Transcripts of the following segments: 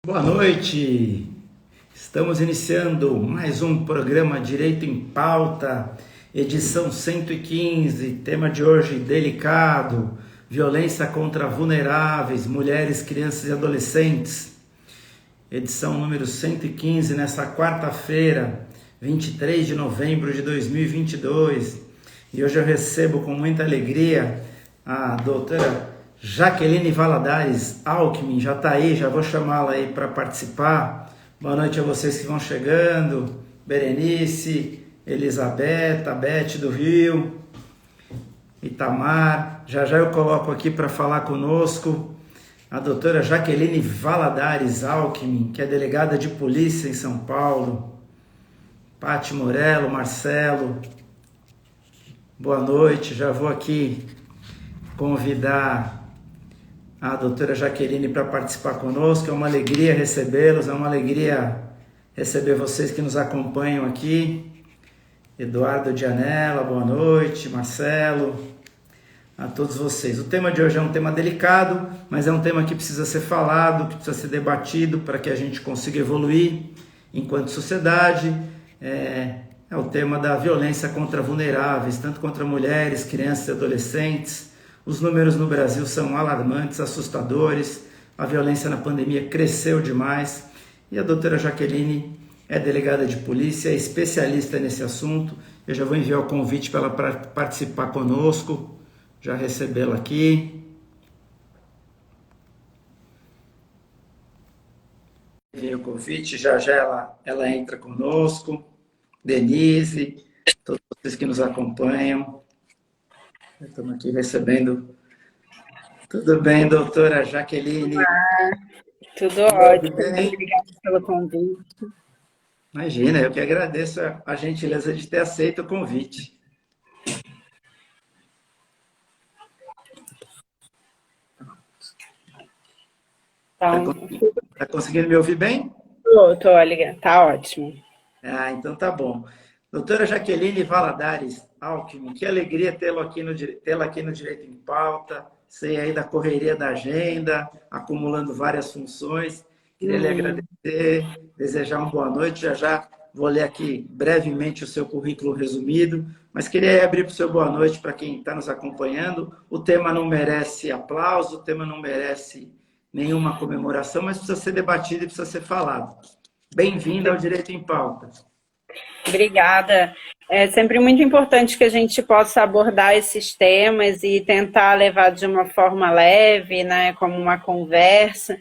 Boa noite! Estamos iniciando mais um programa Direito em Pauta, edição 115, tema de hoje delicado, violência contra vulneráveis, mulheres, crianças e adolescentes. Edição número 115, nessa quarta-feira, 23 de novembro de 2022. E hoje eu recebo com muita alegria a doutora Jaqueline Valadares Alckmin. Já está aí, já vou chamá-la aí para participar. Boa noite a vocês que vão chegando. Berenice, Elizabeth, a Beth do Rio, Itamar. Já eu coloco aqui para falar conosco a doutora Jaqueline Valadares Alckmin, que é delegada de polícia em São Paulo. Pati Morello, Marcelo, boa noite. Já vou aqui convidar a doutora Jaqueline para participar conosco. É uma alegria recebê-los, é uma alegria receber vocês que nos acompanham aqui. Eduardo Dianella, boa noite. Marcelo, a todos vocês. O tema de hoje é um tema delicado, mas é um tema que precisa ser falado, que precisa ser debatido para que a gente consiga evoluir enquanto sociedade. É o tema da violência contra vulneráveis, tanto contra mulheres, crianças e adolescentes. Os números no Brasil são alarmantes, assustadores. A violência na pandemia cresceu demais. E a doutora Jaqueline é delegada de polícia, é especialista nesse assunto. Eu já vou enviar o convite para ela participar conosco. Já recebê-la aqui. Enviei o convite, já ela entra conosco. Denise, todos vocês que nos acompanham. Estamos aqui recebendo. Tudo bem, doutora Jaqueline? Olá, tudo ótimo. Obrigada pelo convite. Imagina, eu que agradeço a gentileza de ter aceito o convite. Tá conseguindo me ouvir bem? Tô, ligando. Tá ótimo. Então tá bom. Doutora Jaqueline Valadares Alckmin, que alegria tê-la aqui no Direito em Pauta. Sei aí da correria da agenda, acumulando várias funções. Queria lhe agradecer, desejar uma boa noite. Já vou ler aqui brevemente o seu currículo resumido, mas queria abrir para o seu boa noite para quem está nos acompanhando. O tema não merece aplauso, o tema não merece nenhuma comemoração, mas precisa ser debatido e precisa ser falado. Bem-vinda ao Direito em Pauta. Obrigada. É sempre muito importante que a gente possa abordar esses temas e tentar levar de uma forma leve, né, como uma conversa,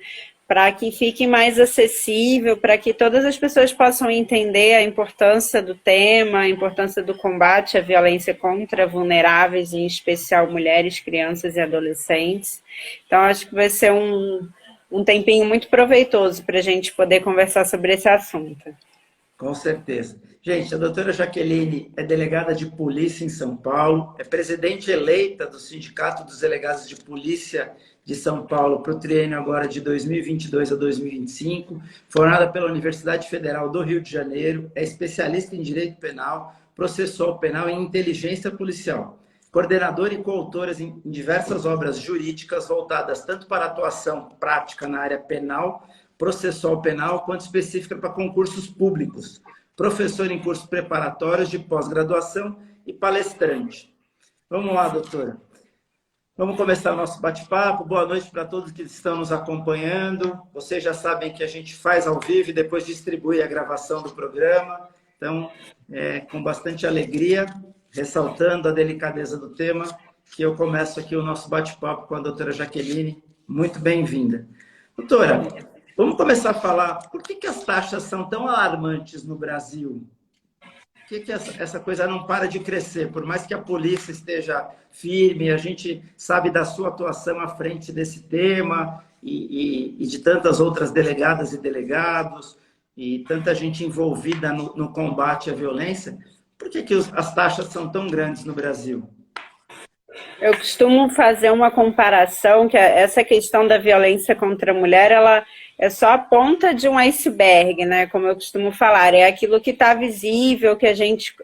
para que fique mais acessível, para que todas as pessoas possam entender a importância do tema, a importância do combate à violência contra vulneráveis, em especial mulheres, crianças e adolescentes. Então, acho que vai ser um tempinho muito proveitoso para a gente poder conversar sobre esse assunto. Com certeza. Gente, a doutora Jaqueline é delegada de polícia em São Paulo, é presidente eleita do Sindicato dos Delegados de Polícia de São Paulo para o triênio agora de 2022 a 2025, formada pela Universidade Federal do Rio de Janeiro, é especialista em direito penal, processual penal e inteligência policial, coordenadora e coautora em diversas obras jurídicas voltadas tanto para a atuação prática na área penal, processual penal, quanto específica para concursos públicos, professor em cursos preparatórios de pós-graduação e palestrante. Vamos lá, doutora. Vamos começar o nosso bate-papo. Boa noite para todos que estão nos acompanhando. Vocês já sabem que a gente faz ao vivo e depois distribui a gravação do programa. Então, com bastante alegria, ressaltando a delicadeza do tema, que eu começo aqui o nosso bate-papo com a doutora Jaqueline. Muito bem-vinda. Doutora, vamos começar a falar por que as taxas são tão alarmantes no Brasil? Por que essa coisa não para de crescer? Por mais que a polícia esteja firme, a gente sabe da sua atuação à frente desse tema e de tantas outras delegadas e delegados e tanta gente envolvida no combate à violência. Por que as taxas são tão grandes no Brasil? Eu costumo fazer uma comparação que essa questão da violência contra a mulher, ela é só a ponta de um iceberg, né? Como eu costumo falar, é aquilo que está visível, que a gente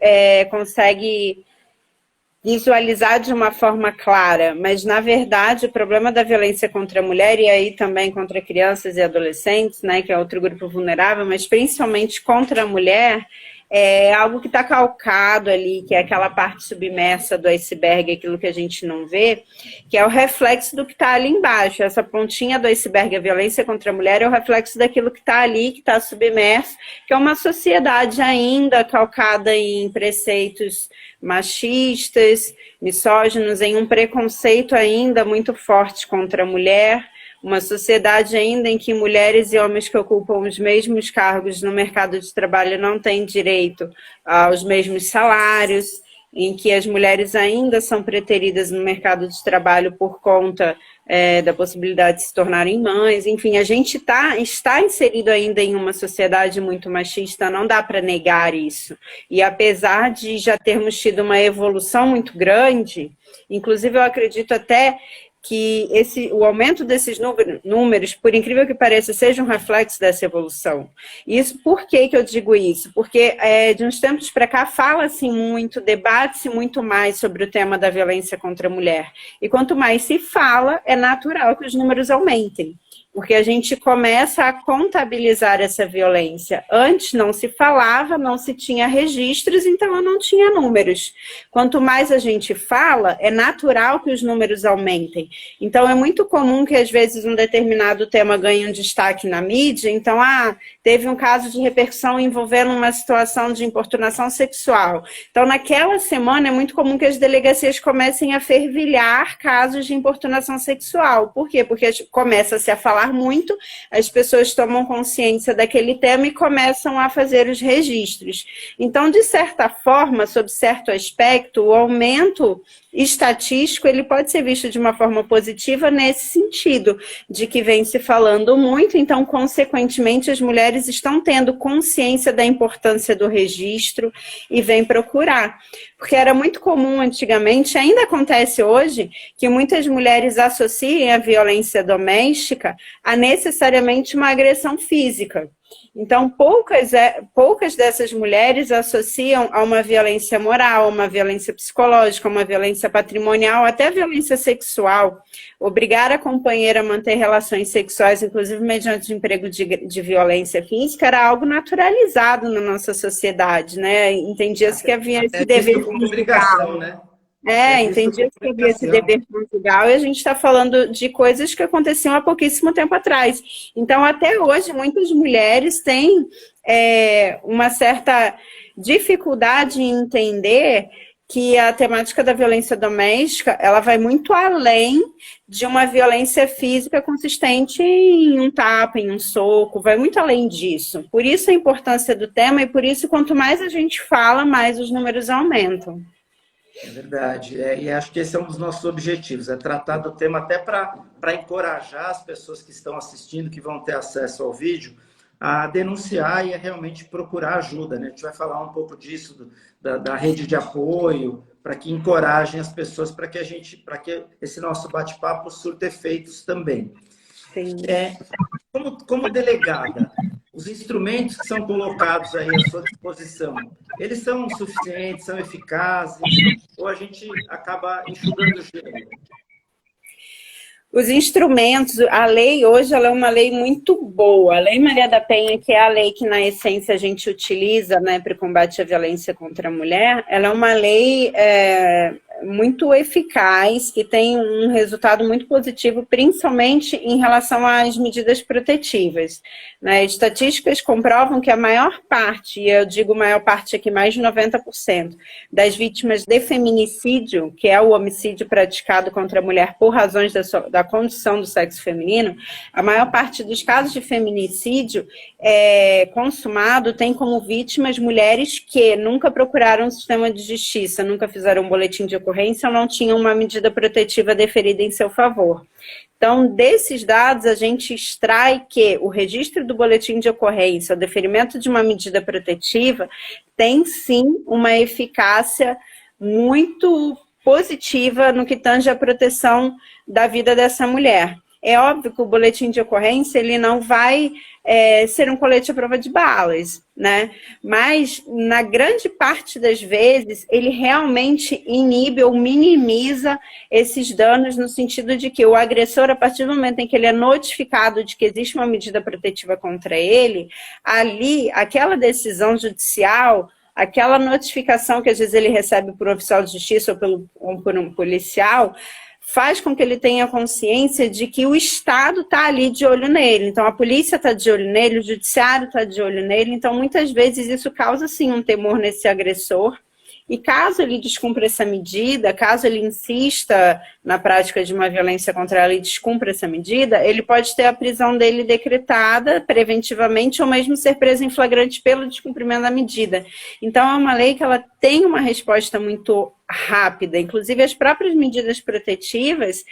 consegue visualizar de uma forma clara, mas na verdade o problema da violência contra a mulher, e aí também contra crianças e adolescentes, né, que é outro grupo vulnerável, mas principalmente contra a mulher, é algo que está calcado ali, que é aquela parte submersa do iceberg, aquilo que a gente não vê, que é o reflexo do que está ali embaixo. Essa pontinha do iceberg, a violência contra a mulher, é o reflexo daquilo que está ali, que está submerso, que é uma sociedade ainda calcada em preceitos machistas, misóginos, em um preconceito ainda muito forte contra a mulher, uma sociedade ainda em que mulheres e homens que ocupam os mesmos cargos no mercado de trabalho não têm direito aos mesmos salários, em que as mulheres ainda são preteridas no mercado de trabalho por conta da possibilidade de se tornarem mães. Enfim, a gente está inserido ainda em uma sociedade muito machista, não dá para negar isso. E apesar de já termos tido uma evolução muito grande, inclusive eu acredito até que o aumento desses números, por incrível que pareça, seja um reflexo dessa evolução. Isso, por que eu digo isso? Porque de uns tempos para cá fala-se muito, debate-se muito mais sobre o tema da violência contra a mulher. E quanto mais se fala, é natural que os números aumentem. Porque a gente começa a contabilizar essa violência. Antes não se falava, não se tinha registros, então eu não tinha números. Quanto mais a gente fala, é natural que os números aumentem. Então é muito comum que às vezes um determinado tema ganhe um destaque na mídia, então teve um caso de repercussão envolvendo uma situação de importunação sexual. Então naquela semana é muito comum que as delegacias comecem a fervilhar casos de importunação sexual. Por quê? Porque começa-se a falar muito, as pessoas tomam consciência daquele tema e começam a fazer os registros. Então, de certa forma, sob certo aspecto, o aumento estatístico, ele pode ser visto de uma forma positiva nesse sentido, de que vem se falando muito, então, consequentemente, as mulheres estão tendo consciência da importância do registro e vêm procurar. Porque era muito comum antigamente, ainda acontece hoje, que muitas mulheres associem a violência doméstica a necessariamente uma agressão física. Então, poucas dessas mulheres associam a uma violência moral, uma violência psicológica, uma violência patrimonial, até violência sexual. Obrigar a companheira a manter relações sexuais, inclusive mediante o emprego de violência física, era algo naturalizado na nossa sociedade, né? Entendia-se que havia esse dever como obrigação, né? Entendi que havia esse dever conjugal e a gente está falando de coisas que aconteciam há pouquíssimo tempo atrás. Então, até hoje, muitas mulheres têm uma certa dificuldade em entender que a temática da violência doméstica, ela vai muito além de uma violência física consistente em um tapa, em um soco, vai muito além disso. Por isso a importância do tema e por isso, quanto mais a gente fala, mais os números aumentam. É verdade, e acho que esse é um dos nossos objetivos, é tratar do tema até para encorajar as pessoas que estão assistindo, que vão ter acesso ao vídeo, a denunciar e a realmente procurar ajuda, né? A gente vai falar um pouco disso, da rede de apoio, para que encorajem as pessoas, para que esse nosso bate-papo surta efeitos também. Sim. Como delegada, os instrumentos que são colocados aí à sua disposição, eles são suficientes, são eficazes, ou a gente acaba enxugando o gelo? Os instrumentos, a lei hoje ela é uma lei muito boa. A Lei Maria da Penha, que é a lei que na essência a gente utiliza, né, para o combate à violência contra a mulher, ela é uma lei muito eficaz, que tem um resultado muito positivo, principalmente em relação às medidas protetivas. Né? Estatísticas comprovam que a maior parte, e eu digo maior parte aqui, mais de 90%, das vítimas de feminicídio, que é o homicídio praticado contra a mulher por razões da condição do sexo feminino, a maior parte dos casos de feminicídio consumado tem como vítimas mulheres que nunca procuraram o sistema de justiça, nunca fizeram um boletim de ocorrência ou não tinham uma medida protetiva deferida em seu favor. Então, desses dados, a gente extrai que o registro do boletim de ocorrência, o deferimento de uma medida protetiva, tem sim uma eficácia muito positiva no que tange à proteção da vida dessa mulher. é óbvio que o boletim de ocorrência ele não vai ser um colete à prova de balas, né? Mas, na grande parte das vezes, ele realmente inibe ou minimiza esses danos no sentido de que o agressor, a partir do momento em que ele é notificado de que existe uma medida protetiva contra ele, ali, aquela decisão judicial, aquela notificação que às vezes ele recebe por um oficial de justiça ou por um policial, faz com que ele tenha consciência de que o Estado está ali de olho nele. Então, a polícia está de olho nele, o judiciário está de olho nele. Então, muitas vezes, isso causa, sim, um temor nesse agressor. E caso ele descumpra essa medida, caso ele insista na prática de uma violência contra ela e descumpra essa medida, ele pode ter a prisão dele decretada preventivamente ou mesmo ser preso em flagrante pelo descumprimento da medida. Então, é uma lei que ela tem uma resposta muito rápida. Inclusive, as próprias medidas protetivas,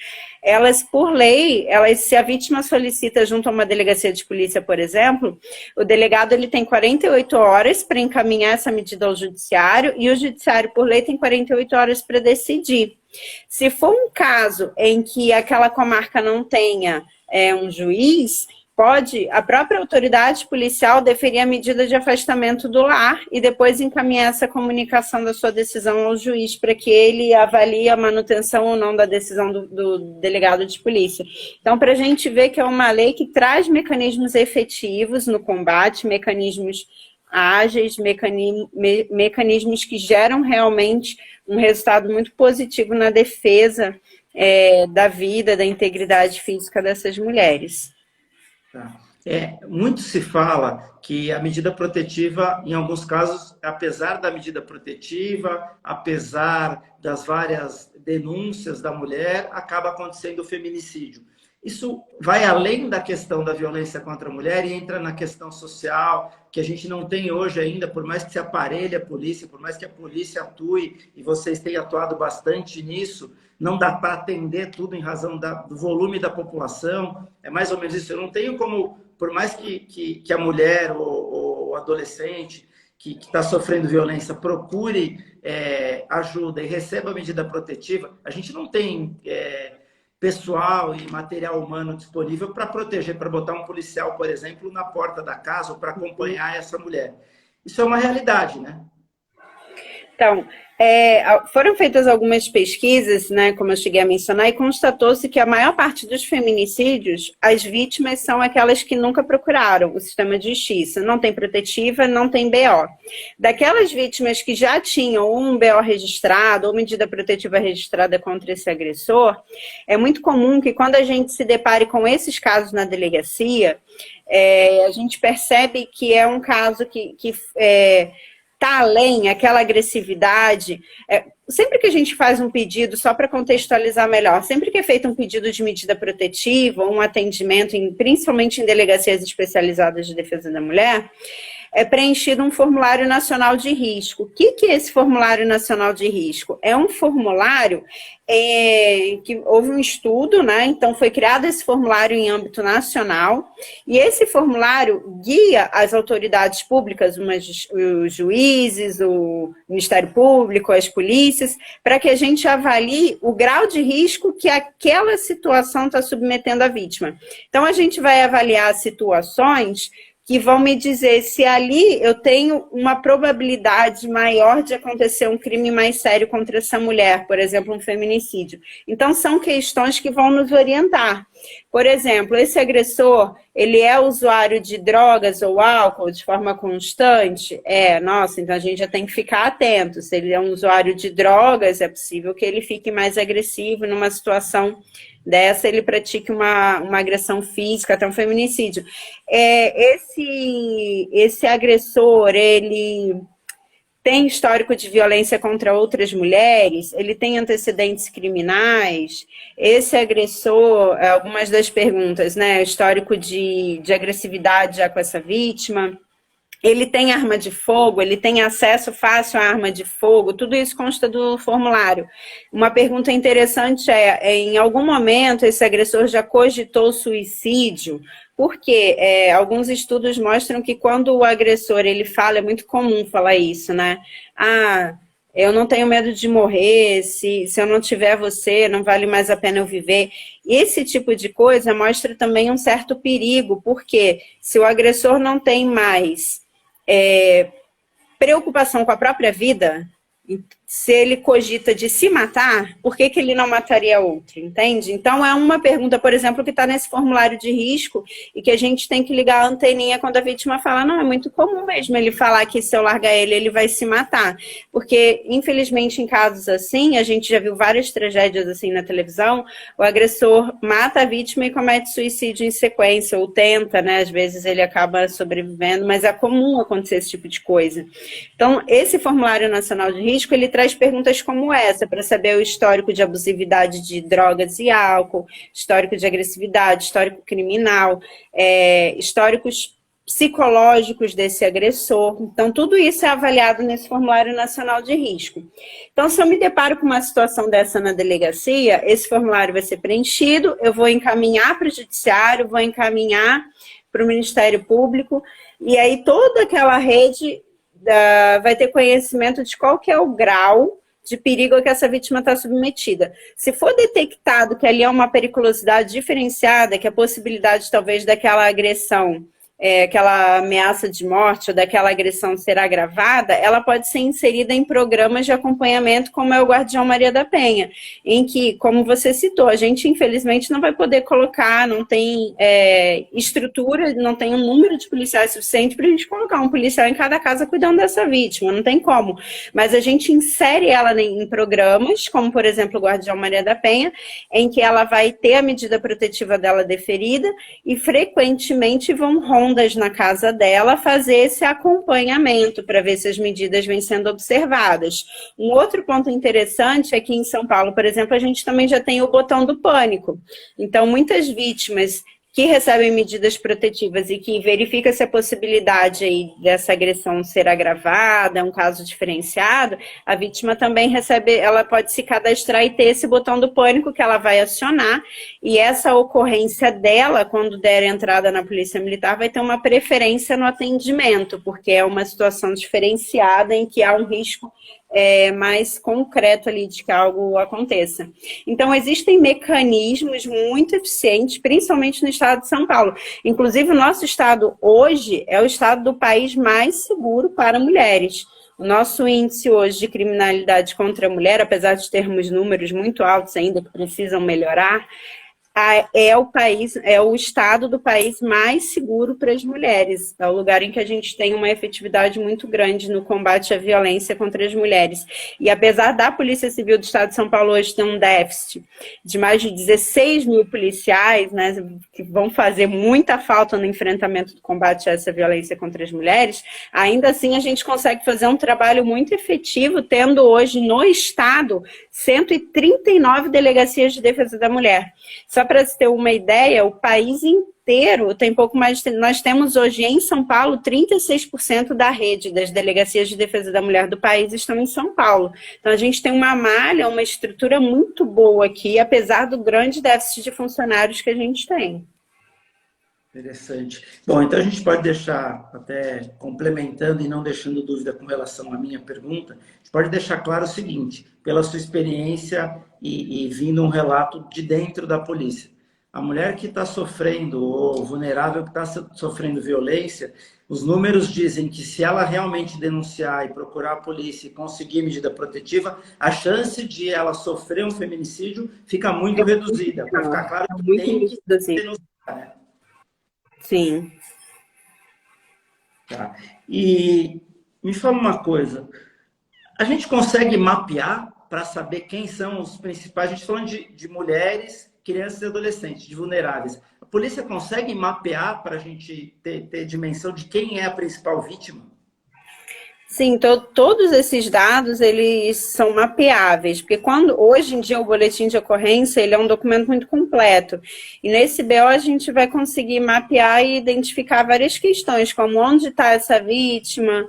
elas, por lei, se a vítima solicita junto a uma delegacia de polícia, por exemplo, o delegado ele tem 48 horas para encaminhar essa medida ao judiciário e o judiciário, por lei, tem 48 horas para decidir. Se for um caso em que aquela comarca não tenha um juiz, a própria autoridade policial deferir a medida de afastamento do lar e depois encaminhar essa comunicação da sua decisão ao juiz para que ele avalie a manutenção ou não da decisão do delegado de polícia. Então, para a gente ver que é uma lei que traz mecanismos efetivos no combate, mecanismos ágeis, mecanismos que geram realmente um resultado muito positivo na defesa da vida, da integridade física dessas mulheres. Tá. Muito se fala que a medida protetiva, em alguns casos, apesar da medida protetiva, apesar das várias denúncias da mulher, acaba acontecendo o feminicídio. Isso vai além da questão da violência contra a mulher e entra na questão social, que a gente não tem hoje ainda, por mais que se aparelhe a polícia, por mais que a polícia atue, e vocês têm atuado bastante nisso, não dá para atender tudo em razão do volume da população. É mais ou menos isso. Eu não tenho como, por mais que a mulher ou o adolescente que está sofrendo violência procure ajuda e receba a medida protetiva, a gente não tem pessoal e material humano disponível para proteger, para botar um policial, por exemplo, na porta da casa ou para acompanhar essa mulher. Isso é uma realidade, né? Então, foram feitas algumas pesquisas, né, como eu cheguei a mencionar, e constatou-se que a maior parte dos feminicídios, as vítimas são aquelas que nunca procuraram o sistema de justiça. Não tem protetiva, não tem BO. Daquelas vítimas que já tinham um BO registrado ou medida protetiva registrada contra esse agressor, é muito comum que quando a gente se depare com esses casos na delegacia, a gente percebe que é um caso que está além, aquela agressividade. Sempre que a gente faz um pedido, só para contextualizar melhor, sempre que é feito um pedido de medida protetiva, um atendimento, principalmente em delegacias especializadas de defesa da mulher, é preenchido um formulário nacional de risco. O que é esse formulário nacional de risco? É um formulário que houve um estudo, né? Então foi criado esse formulário em âmbito nacional, e esse formulário guia as autoridades públicas, os juízes, o Ministério Público, as polícias, para que a gente avalie o grau de risco que aquela situação está submetendo a vítima. Então a gente vai avaliar situações que vão me dizer se ali eu tenho uma probabilidade maior de acontecer um crime mais sério contra essa mulher, por exemplo, um feminicídio. Então, são questões que vão nos orientar. Por exemplo, esse agressor, ele é usuário de drogas ou álcool de forma constante? Nossa, então a gente já tem que ficar atento. Se ele é um usuário de drogas, é possível que ele fique mais agressivo numa situação dessa, ele pratique uma agressão física, até um feminicídio. Esse agressor, ele tem histórico de violência contra outras mulheres, ele tem antecedentes criminais, esse agressor, algumas das perguntas, né, histórico de agressividade já com essa vítima, ele tem arma de fogo, ele tem acesso fácil à arma de fogo, tudo isso consta do formulário. Uma pergunta interessante em algum momento esse agressor já cogitou suicídio? Porque alguns estudos mostram que quando o agressor ele fala, é muito comum falar isso, né? eu não tenho medo de morrer, se eu não tiver você, não vale mais a pena eu viver. Esse tipo de coisa mostra também um certo perigo, porque se o agressor não tem mais preocupação com a própria vida, se ele cogita de se matar, por que ele não mataria outro, entende? Então é uma pergunta, por exemplo, que está nesse formulário de risco e que a gente tem que ligar a anteninha quando a vítima fala, não, é muito comum mesmo ele falar que se eu largar ele vai se matar. Porque, infelizmente, em casos assim, a gente já viu várias tragédias assim na televisão, o agressor mata a vítima e comete suicídio em sequência, ou tenta, né? Às vezes ele acaba sobrevivendo, mas é comum acontecer esse tipo de coisa. Então, esse formulário nacional de risco, ele traz perguntas como essa, para saber o histórico de abusividade de drogas e álcool, histórico de agressividade, histórico criminal, históricos psicológicos desse agressor. Então, tudo isso é avaliado nesse formulário nacional de risco. Então, se eu me deparo com uma situação dessa na delegacia, esse formulário vai ser preenchido, eu vou encaminhar para o judiciário, vou encaminhar para o Ministério Público, e aí toda aquela rede vai ter conhecimento de qual que é o grau de perigo a que essa vítima está submetida. Se for detectado que ali é uma periculosidade diferenciada, que a possibilidade talvez daquela agressão, aquela ameaça de morte ou daquela agressão ser agravada, ela pode ser inserida em programas de acompanhamento, como é o Guardião Maria da Penha, em que, como você citou, a gente infelizmente não vai poder colocar, não tem estrutura, não tem um número de policiais suficiente para a gente colocar um policial em cada casa cuidando dessa vítima, não tem como. Mas a gente insere ela em programas, como por exemplo o Guardião Maria da Penha, em que ela vai ter a medida protetiva dela deferida e frequentemente vão rondas na casa dela fazer esse acompanhamento para ver se as medidas vêm sendo observadas. Um outro ponto interessante é que em São Paulo, por exemplo, a gente também já tem o botão do pânico. Então, muitas vítimas que recebem medidas protetivas e que verifica-se a possibilidade aí dessa agressão ser agravada, um caso diferenciado, a vítima também recebe, ela pode se cadastrar e ter esse botão do pânico que ela vai acionar, e essa ocorrência dela, quando der entrada na Polícia Militar, vai ter uma preferência no atendimento, porque é uma situação diferenciada em que há um risco mais concreto ali de que algo aconteça. Então, existem mecanismos muito eficientes, principalmente no estado de São Paulo. Inclusive, o nosso estado hoje é o estado do país mais seguro para mulheres. O nosso índice hoje de criminalidade contra a mulher, apesar de termos números muito altos ainda que precisam melhorar, é o estado do país mais seguro para as mulheres. É o lugar em que a gente tem uma efetividade muito grande no combate à violência contra as mulheres. E apesar da Polícia Civil do Estado de São Paulo hoje ter um déficit de mais de 16 mil policiais, né, que vão fazer muita falta no enfrentamento do combate a essa violência contra as mulheres, ainda assim a gente consegue fazer um trabalho muito efetivo, tendo hoje no estado 139 delegacias de defesa da mulher. Só para se ter uma ideia, o país inteiro tem pouco mais de... Nós temos hoje em São Paulo 36% da rede das delegacias de defesa da mulher do país estão em São Paulo. Então a gente tem uma malha, uma estrutura muito boa aqui, apesar do grande déficit de funcionários que a gente tem. Interessante. Bom, então a gente pode deixar, até complementando e não deixando dúvida com relação à minha pergunta, a gente pode deixar claro o seguinte, pela sua experiência e vindo um relato de dentro da polícia. A mulher que está sofrendo, ou vulnerável que está sofrendo violência, os números dizem que se ela realmente denunciar e procurar a polícia e conseguir medida protetiva, a chance de ela sofrer um feminicídio fica muito reduzida, para ficar claro que tem que denunciar, né? Sim. Tá. E me fala uma coisa, a gente consegue mapear para saber quem são os principais, a gente está falando de mulheres, crianças e adolescentes, de vulneráveis. A polícia consegue mapear para a gente ter dimensão de quem é a principal vítima? Sim, todos esses dados, eles são mapeáveis, porque hoje em dia o boletim de ocorrência, ele é um documento muito completo, e nesse BO a gente vai conseguir mapear e identificar várias questões, como onde está essa vítima,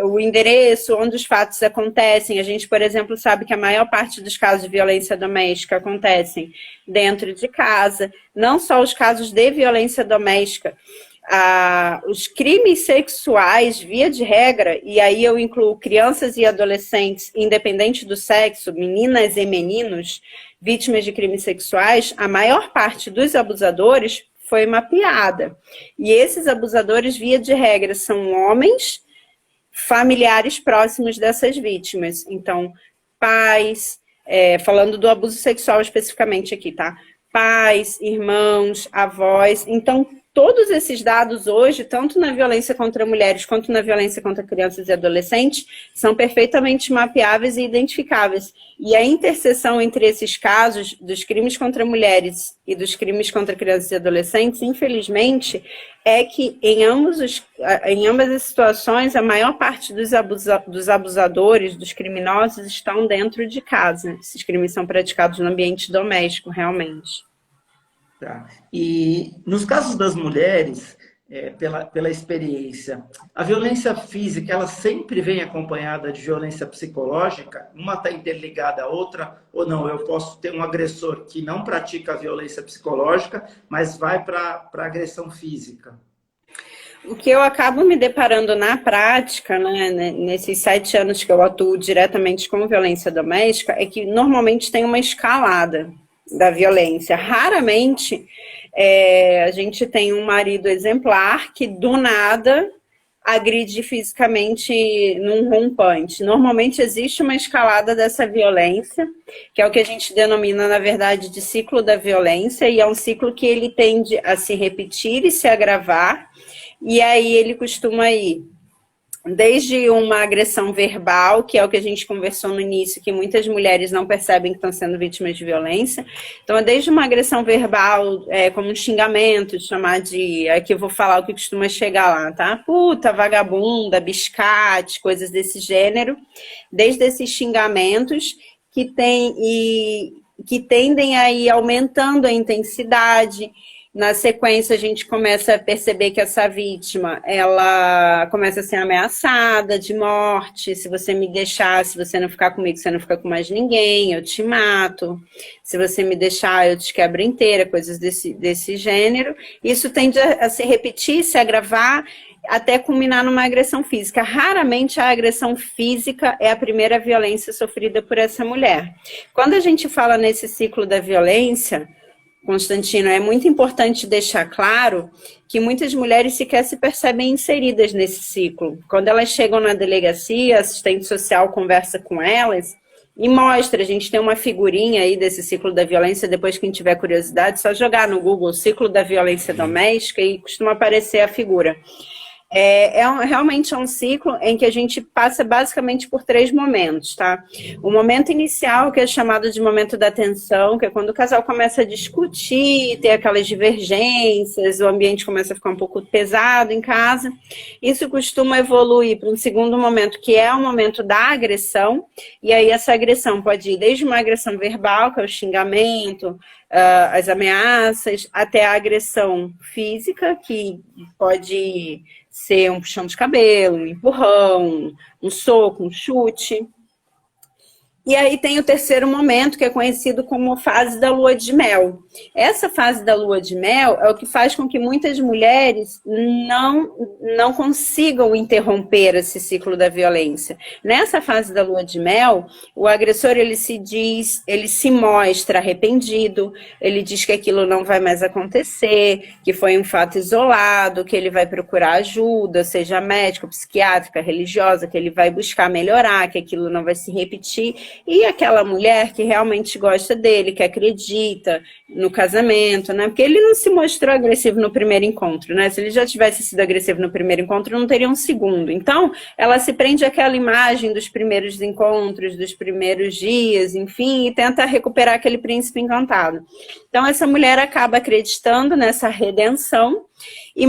o endereço, onde os fatos acontecem. A gente, por exemplo, sabe que a maior parte dos casos de violência doméstica acontecem dentro de casa, não só os casos de violência doméstica. os crimes sexuais, via de regra, e aí eu incluo crianças e adolescentes, independente do sexo, meninas e meninos, vítimas de crimes sexuais, a maior parte dos abusadores foi mapeada. E esses abusadores, via de regra, são homens familiares próximos dessas vítimas. Então, pais, falando do abuso sexual especificamente aqui, tá? Pais, irmãos, avós. Então, todos esses dados hoje, tanto na violência contra mulheres quanto na violência contra crianças e adolescentes, são perfeitamente mapeáveis e identificáveis. E a interseção entre esses casos, dos crimes contra mulheres e dos crimes contra crianças e adolescentes, infelizmente, é que em ambas as situações, a maior parte dos abusadores, dos criminosos, estão dentro de casa. Esses crimes são praticados no ambiente doméstico, realmente. Tá. E nos casos das mulheres, pela experiência, a violência física, ela sempre vem acompanhada de violência psicológica? Uma está interligada à outra, ou não? Eu posso ter um agressor que não pratica a violência psicológica, mas vai para a agressão física? O que eu acabo me deparando na prática, né, nesses 7 anos que eu atuo diretamente com violência doméstica, é que normalmente tem uma escalada da violência. Raramente a gente tem um marido exemplar que do nada agride fisicamente num rompante. Normalmente existe uma escalada dessa violência, que é o que a gente denomina, na verdade, de ciclo da violência, e é um ciclo que ele tende a se repetir e se agravar, e aí ele costuma ir desde uma agressão verbal, que é o que a gente conversou no início, que muitas mulheres não percebem que estão sendo vítimas de violência. Então, é desde uma agressão verbal, como um xingamento, chamar de... Aqui eu vou falar o que costuma chegar lá, tá? Puta, vagabunda, biscate, coisas desse gênero. Desde esses xingamentos que tendem a ir aumentando a intensidade. Na sequência, a gente começa a perceber que essa vítima, ela começa a ser ameaçada de morte. Se você me deixar, se você não ficar comigo, você não fica com mais ninguém, eu te mato. Se você me deixar, eu te quebro inteira, coisas desse gênero. Isso tende a se repetir, se agravar, até culminar numa agressão física. Raramente a agressão física é a primeira violência sofrida por essa mulher. Quando a gente fala nesse ciclo da violência, Constantino, é muito importante deixar claro que muitas mulheres sequer se percebem inseridas nesse ciclo. Quando elas chegam na delegacia, a assistente social conversa com elas e mostra, a gente tem uma figurinha aí desse ciclo da violência, depois quem tiver curiosidade, só jogar no Google ciclo da violência doméstica e costuma aparecer a figura. Realmente é um ciclo em que a gente passa basicamente por 3 momentos, tá? O momento inicial, que é chamado de momento da tensão, que é quando o casal começa a discutir, ter aquelas divergências, o ambiente começa a ficar um pouco pesado em casa. Isso costuma evoluir para um segundo momento, que é o momento da agressão, e aí essa agressão pode ir desde uma agressão verbal, que é o xingamento, as ameaças, até a agressão física, que pode ser um puxão de cabelo, um empurrão, um soco, um chute. E aí tem o terceiro momento, que é conhecido como fase da lua de mel. Essa fase da lua de mel é o que faz com que muitas mulheres não consigam interromper esse ciclo da violência. Nessa fase da lua de mel, o agressor ele se mostra arrependido, ele diz que aquilo não vai mais acontecer, que foi um fato isolado, que ele vai procurar ajuda, seja médica, psiquiátrica, religiosa, que ele vai buscar melhorar, que aquilo não vai se repetir. E aquela mulher que realmente gosta dele, que acredita no casamento, né? Porque ele não se mostrou agressivo no primeiro encontro, né? Se ele já tivesse sido agressivo no primeiro encontro, não teria um segundo. Então, ela se prende àquela imagem dos primeiros encontros, dos primeiros dias, enfim, e tenta recuperar aquele príncipe encantado. Então, essa mulher acaba acreditando nessa redenção e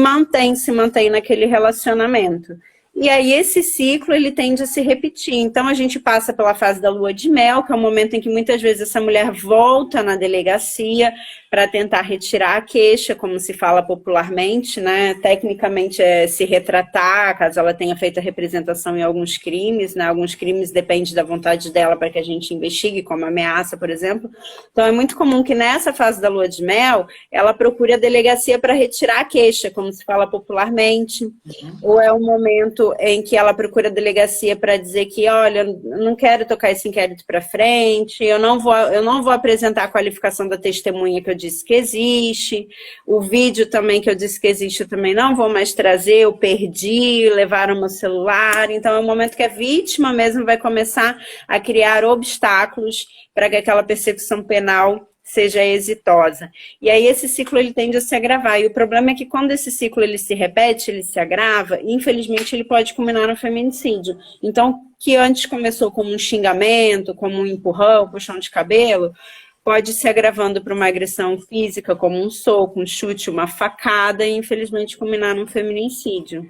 se mantém naquele relacionamento. E aí esse ciclo ele tende a se repetir. Então a gente passa pela fase da lua de mel, que é o momento em que muitas vezes essa mulher volta na delegacia para tentar retirar a queixa, como se fala popularmente, né? Tecnicamente é se retratar, caso ela tenha feito a representação em alguns crimes, né? Alguns crimes depende da vontade dela para que a gente investigue, como ameaça, por exemplo. Então é muito comum que nessa fase da lua de mel ela procure a delegacia para retirar a queixa, como se fala popularmente, ou é um momento em que ela procura a delegacia para dizer que, olha, eu não quero tocar esse inquérito para frente, eu não vou apresentar a qualificação da testemunha que eu disse que existe, o vídeo também que eu disse que existe eu também não vou mais trazer, eu perdi, levaram meu celular. Então é um momento que a vítima mesmo vai começar a criar obstáculos para que aquela persecução penal seja exitosa. E aí esse ciclo ele tende a se agravar. E o problema é que quando esse ciclo ele se repete, ele se agrava, infelizmente ele pode culminar no feminicídio. Então, que antes começou como um xingamento, como um empurrão, puxão de cabelo, pode se agravando para uma agressão física, como um soco, um chute, uma facada, e infelizmente culminar num feminicídio.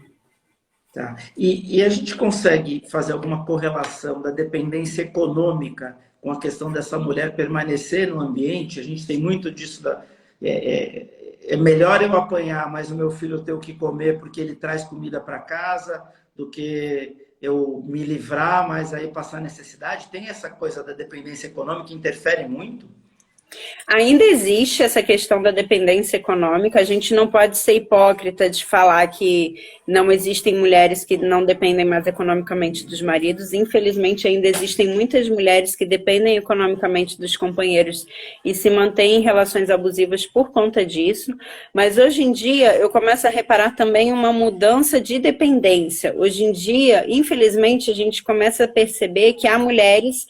Tá. E a gente consegue fazer alguma correlação da dependência econômica com a questão dessa mulher permanecer no ambiente? A gente tem muito disso. É melhor eu apanhar, mas o meu filho ter o que comer porque ele traz comida para casa, do que eu me livrar, mas aí passar necessidade. Tem essa coisa da dependência econômica que interfere muito? Ainda existe essa questão da dependência econômica, a gente não pode ser hipócrita de falar que não existem mulheres que não dependem mais economicamente dos maridos. Infelizmente, ainda existem muitas mulheres que dependem economicamente dos companheiros e se mantêm em relações abusivas por conta disso. Mas hoje em dia, eu começo a reparar também uma mudança de dependência. Hoje em dia, infelizmente, a gente começa a perceber que há mulheres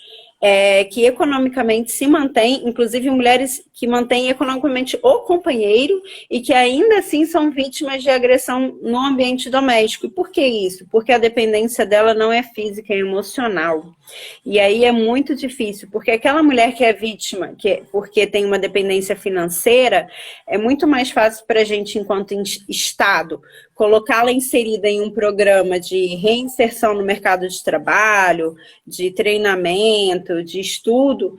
que economicamente se mantêm, inclusive mulheres que mantêm economicamente o companheiro e que ainda assim são vítimas de agressão no ambiente doméstico. E por que isso? Porque a dependência dela não é física, é emocional. E aí é muito difícil, porque aquela mulher que é vítima, porque tem uma dependência financeira, é muito mais fácil para a gente, enquanto Estado, colocá-la inserida em um programa de reinserção no mercado de trabalho, de treinamento, de estudo,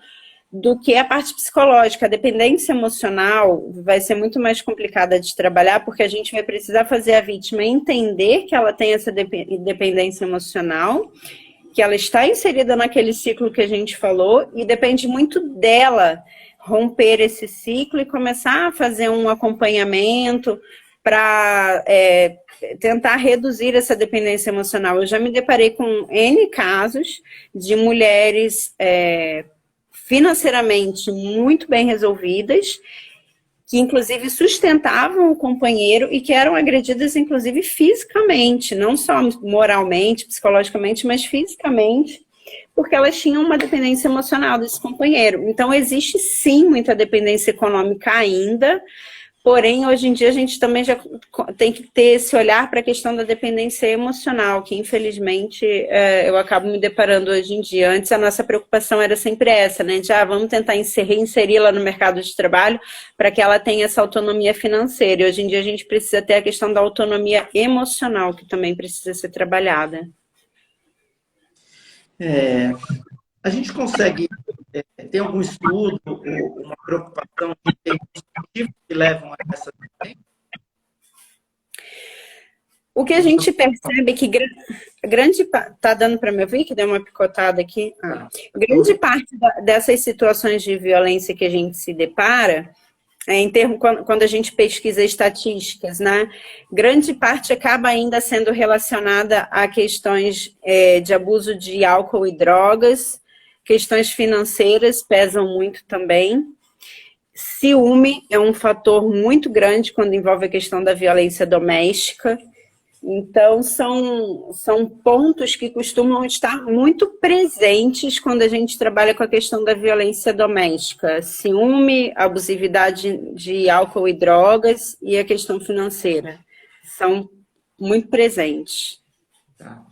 do que a parte psicológica. A dependência emocional vai ser muito mais complicada de trabalhar, porque a gente vai precisar fazer a vítima entender que ela tem essa dependência emocional, que ela está inserida naquele ciclo que a gente falou, e depende muito dela romper esse ciclo e começar a fazer um acompanhamento para tentar reduzir essa dependência emocional. Eu já me deparei com N casos de mulheres financeiramente muito bem resolvidas, que inclusive sustentavam o companheiro e que eram agredidas inclusive fisicamente, não só moralmente, psicologicamente, mas fisicamente, porque elas tinham uma dependência emocional desse companheiro. Então existe sim muita dependência econômica ainda, porém, hoje em dia, a gente também já tem que ter esse olhar para a questão da dependência emocional, que infelizmente eu acabo me deparando hoje em dia. Antes a nossa preocupação era sempre essa, né? De vamos tentar reinseri-la no mercado de trabalho para que ela tenha essa autonomia financeira. E hoje em dia a gente precisa ter a questão da autonomia emocional, que também precisa ser trabalhada. A gente consegue ter algum estudo ou uma preocupação de ter motivos que levam a essa tendência? O que a gente percebe é que grande tá dando para me ouvir, que deu uma picotada aqui? Grande parte dessas situações de violência que a gente se depara, quando a gente pesquisa estatísticas, né? Grande parte acaba ainda sendo relacionada a questões de abuso de álcool e drogas, questões financeiras pesam muito também. Ciúme é um fator muito grande quando envolve a questão da violência doméstica. Então, são pontos que costumam estar muito presentes quando a gente trabalha com a questão da violência doméstica. Ciúme, abusividade de álcool e drogas e a questão financeira. São muito presentes. Tá.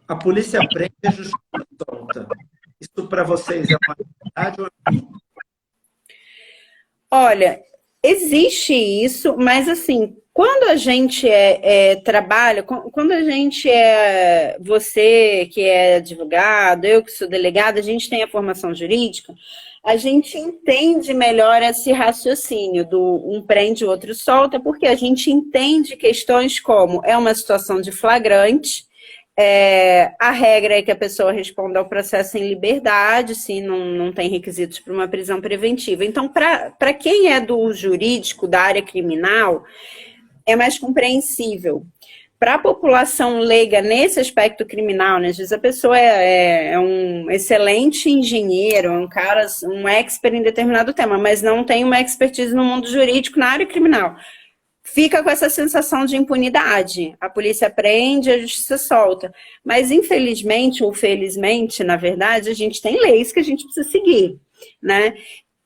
A polícia prende e a justiça solta. Isso para vocês é uma verdade ou não? Olha, Existe isso, mas assim, quando a gente trabalha, quando a gente você que é advogado, eu que sou delegada, a gente tem a formação jurídica, a gente entende melhor esse raciocínio do um prende, o outro solta, porque a gente entende questões como é uma situação de flagrante, a regra é que a pessoa responda ao processo em liberdade, se não tem requisitos para uma prisão preventiva. Então, para quem é do jurídico, da área criminal, é mais compreensível. Para a população leiga nesse aspecto criminal, né, às vezes a pessoa é um excelente engenheiro, um cara, um expert em determinado tema, mas não tem uma expertise no mundo jurídico na área criminal. Fica com essa sensação de impunidade. A polícia prende, a justiça solta. Mas, infelizmente, ou felizmente, na verdade, a gente tem leis que a gente precisa seguir, né?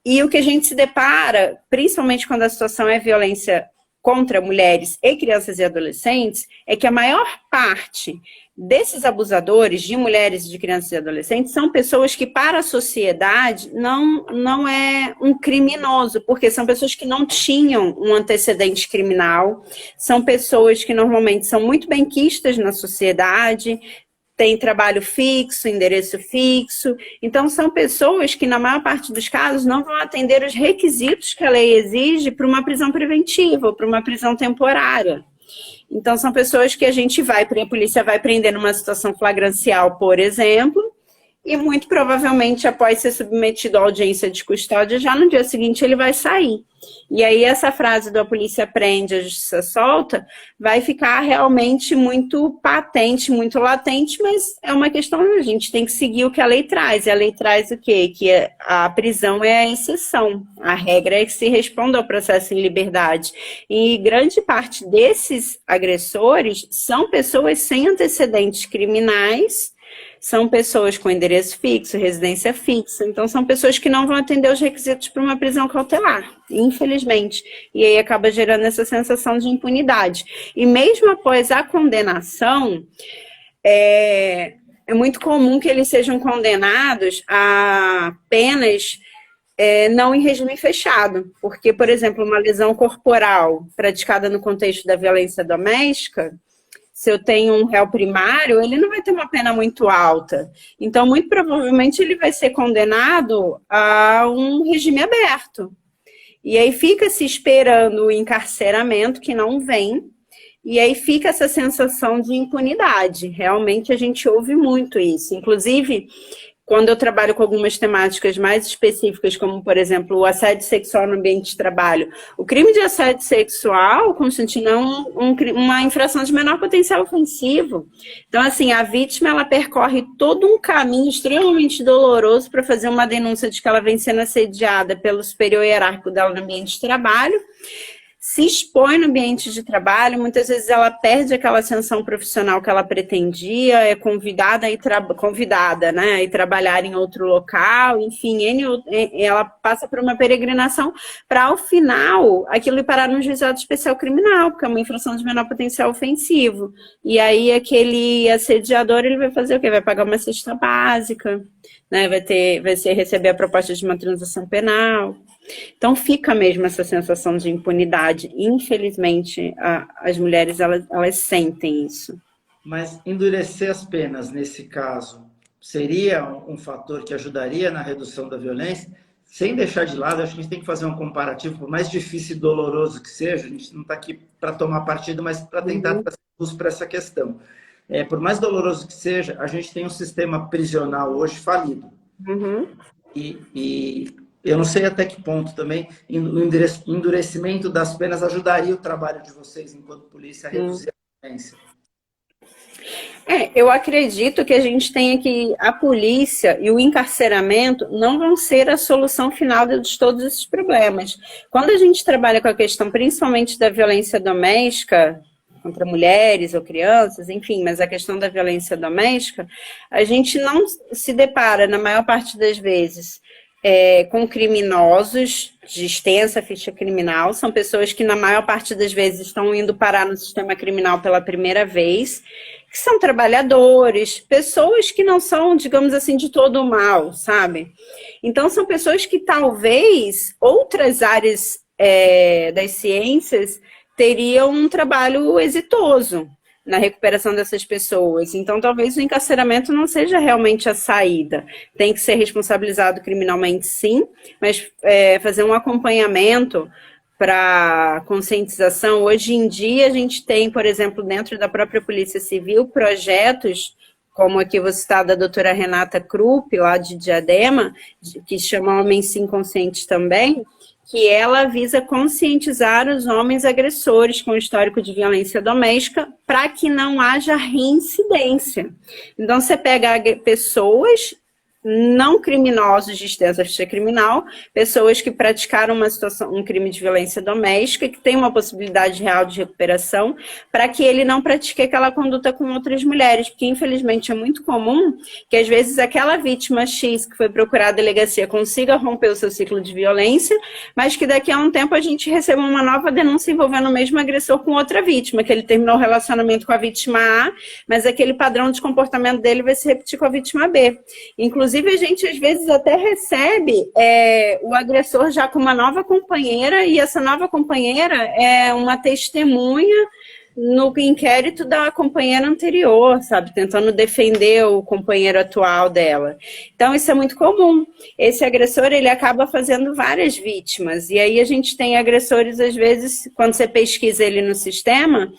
E o que a gente se depara, principalmente quando a situação é violência contra mulheres e crianças e adolescentes, é que a maior parte desses abusadores de mulheres, de crianças e adolescentes são pessoas que para a sociedade não é um criminoso, porque são pessoas que não tinham um antecedente criminal, são pessoas que normalmente são muito benquistas na sociedade, têm trabalho fixo, endereço fixo, então são pessoas que na maior parte dos casos não vão atender os requisitos que a lei exige para uma prisão preventiva ou para uma prisão temporária. Então, são pessoas que a polícia vai prender numa situação flagrancial, por exemplo, e muito provavelmente, após ser submetido à audiência de custódia, já no dia seguinte ele vai sair. E aí, essa frase do a polícia prende, a justiça solta, vai ficar realmente muito patente, muito latente, mas é uma questão, a gente tem que seguir o que a lei traz. E a lei traz o quê? Que a prisão é a exceção. A regra é que se responda ao processo em liberdade. E grande parte desses agressores são pessoas sem antecedentes criminais, são pessoas com endereço fixo, residência fixa, então são pessoas que não vão atender os requisitos para uma prisão cautelar, infelizmente. E aí acaba gerando essa sensação de impunidade. E mesmo após a condenação, é muito comum que eles sejam condenados a penas não em regime fechado, porque, por exemplo, uma lesão corporal praticada no contexto da violência doméstica, se eu tenho um réu primário, ele não vai ter uma pena muito alta. Então, muito provavelmente, ele vai ser condenado a um regime aberto. E aí fica se esperando o encarceramento, que não vem, e aí fica essa sensação de impunidade. Realmente, a gente ouve muito isso. Inclusive, quando eu trabalho com algumas temáticas mais específicas, como, por exemplo, o assédio sexual no ambiente de trabalho, o crime de assédio sexual, Constantino, é uma infração de menor potencial ofensivo. Então, assim, a vítima, ela percorre todo um caminho extremamente doloroso para fazer uma denúncia de que ela vem sendo assediada pelo superior hierárquico dela no ambiente de trabalho, se expõe no ambiente de trabalho, muitas vezes ela perde aquela ascensão profissional que ela pretendia, é convidada né, a ir trabalhar em outro local, enfim, ela passa por uma peregrinação para, ao final, aquilo ir parar num juizado especial criminal, porque é uma infração de menor potencial ofensivo. E aí aquele assediador, ele vai fazer o quê? Vai pagar uma cesta básica, né, vai receber a proposta de uma transação penal. Então fica mesmo essa sensação de impunidade. Infelizmente, as mulheres elas sentem isso. Mas endurecer as penas nesse caso seria um fator que ajudaria na redução da violência? Sem deixar de lado, acho que a gente tem que fazer um comparativo, por mais difícil e doloroso que seja, a gente não está aqui para tomar partido, mas para tentar trazer luz para essa questão. Por mais doloroso que seja, a gente tem um sistema prisional hoje falido. Uhum. E eu não sei até que ponto também o endurecimento das penas ajudaria o trabalho de vocês enquanto polícia a reduzir a violência. Eu acredito que a gente tenha que a polícia e o encarceramento não vão ser a solução final de todos esses problemas. Quando a gente trabalha com a questão principalmente da violência doméstica, contra mulheres ou crianças, enfim, mas a questão da violência doméstica, a gente não se depara, na maior parte das vezes, com criminosos de extensa ficha criminal, são pessoas que na maior parte das vezes estão indo parar no sistema criminal pela primeira vez, que são trabalhadores, pessoas que não são, digamos assim, de todo mal, sabe? Então são pessoas que talvez outras áreas das ciências teriam um trabalho exitoso na recuperação dessas pessoas. Então, talvez o encarceramento não seja realmente a saída. Tem que ser responsabilizado criminalmente, sim, mas fazer um acompanhamento para conscientização. Hoje em dia, a gente tem, por exemplo, dentro da própria Polícia Civil, projetos, como aqui vou citar da doutora Renata Krupp, lá de Diadema, que chama Homens Sim Conscientes também, que ela visa conscientizar os homens agressores com histórico de violência doméstica para que não haja reincidência. Então, você pega pessoas não criminosos de extensa ficha criminal, pessoas que praticaram um crime de violência doméstica, que tem uma possibilidade real de recuperação, para que ele não pratique aquela conduta com outras mulheres, porque infelizmente é muito comum que às vezes aquela vítima X que foi procurar a delegacia consiga romper o seu ciclo de violência, mas que daqui a um tempo a gente receba uma nova denúncia envolvendo o mesmo agressor com outra vítima, que ele terminou o relacionamento com a vítima A, mas aquele padrão de comportamento dele vai se repetir com a vítima B. Inclusive, a gente às vezes até recebe o agressor já com uma nova companheira, e essa nova companheira é uma testemunha no inquérito da companheira anterior, sabe? Tentando defender o companheiro atual dela. Então, isso é muito comum. Esse agressor, ele acaba fazendo várias vítimas. E aí a gente tem agressores, às vezes, quando você pesquisa ele no sistema,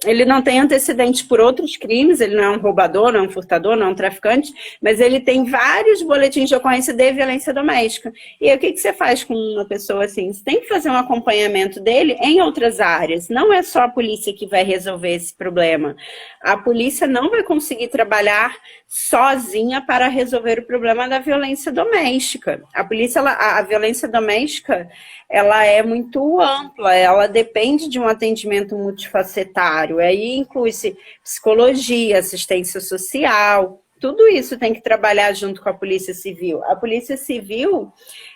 ele não tem antecedentes por outros crimes, ele não é um roubador, não é um furtador, não é um traficante, mas ele tem vários boletins de ocorrência de violência doméstica. E aí, o que você faz com uma pessoa assim? Você tem que fazer um acompanhamento dele em outras áreas. Não é só a polícia que vai resolver esse problema. A polícia não vai conseguir trabalhar sozinha para resolver o problema da violência doméstica. A polícia, a violência doméstica, ela é muito ampla, ela depende de um atendimento multifacetário. Aí inclui-se psicologia, assistência social, tudo isso tem que trabalhar junto com a Polícia Civil. A Polícia Civil,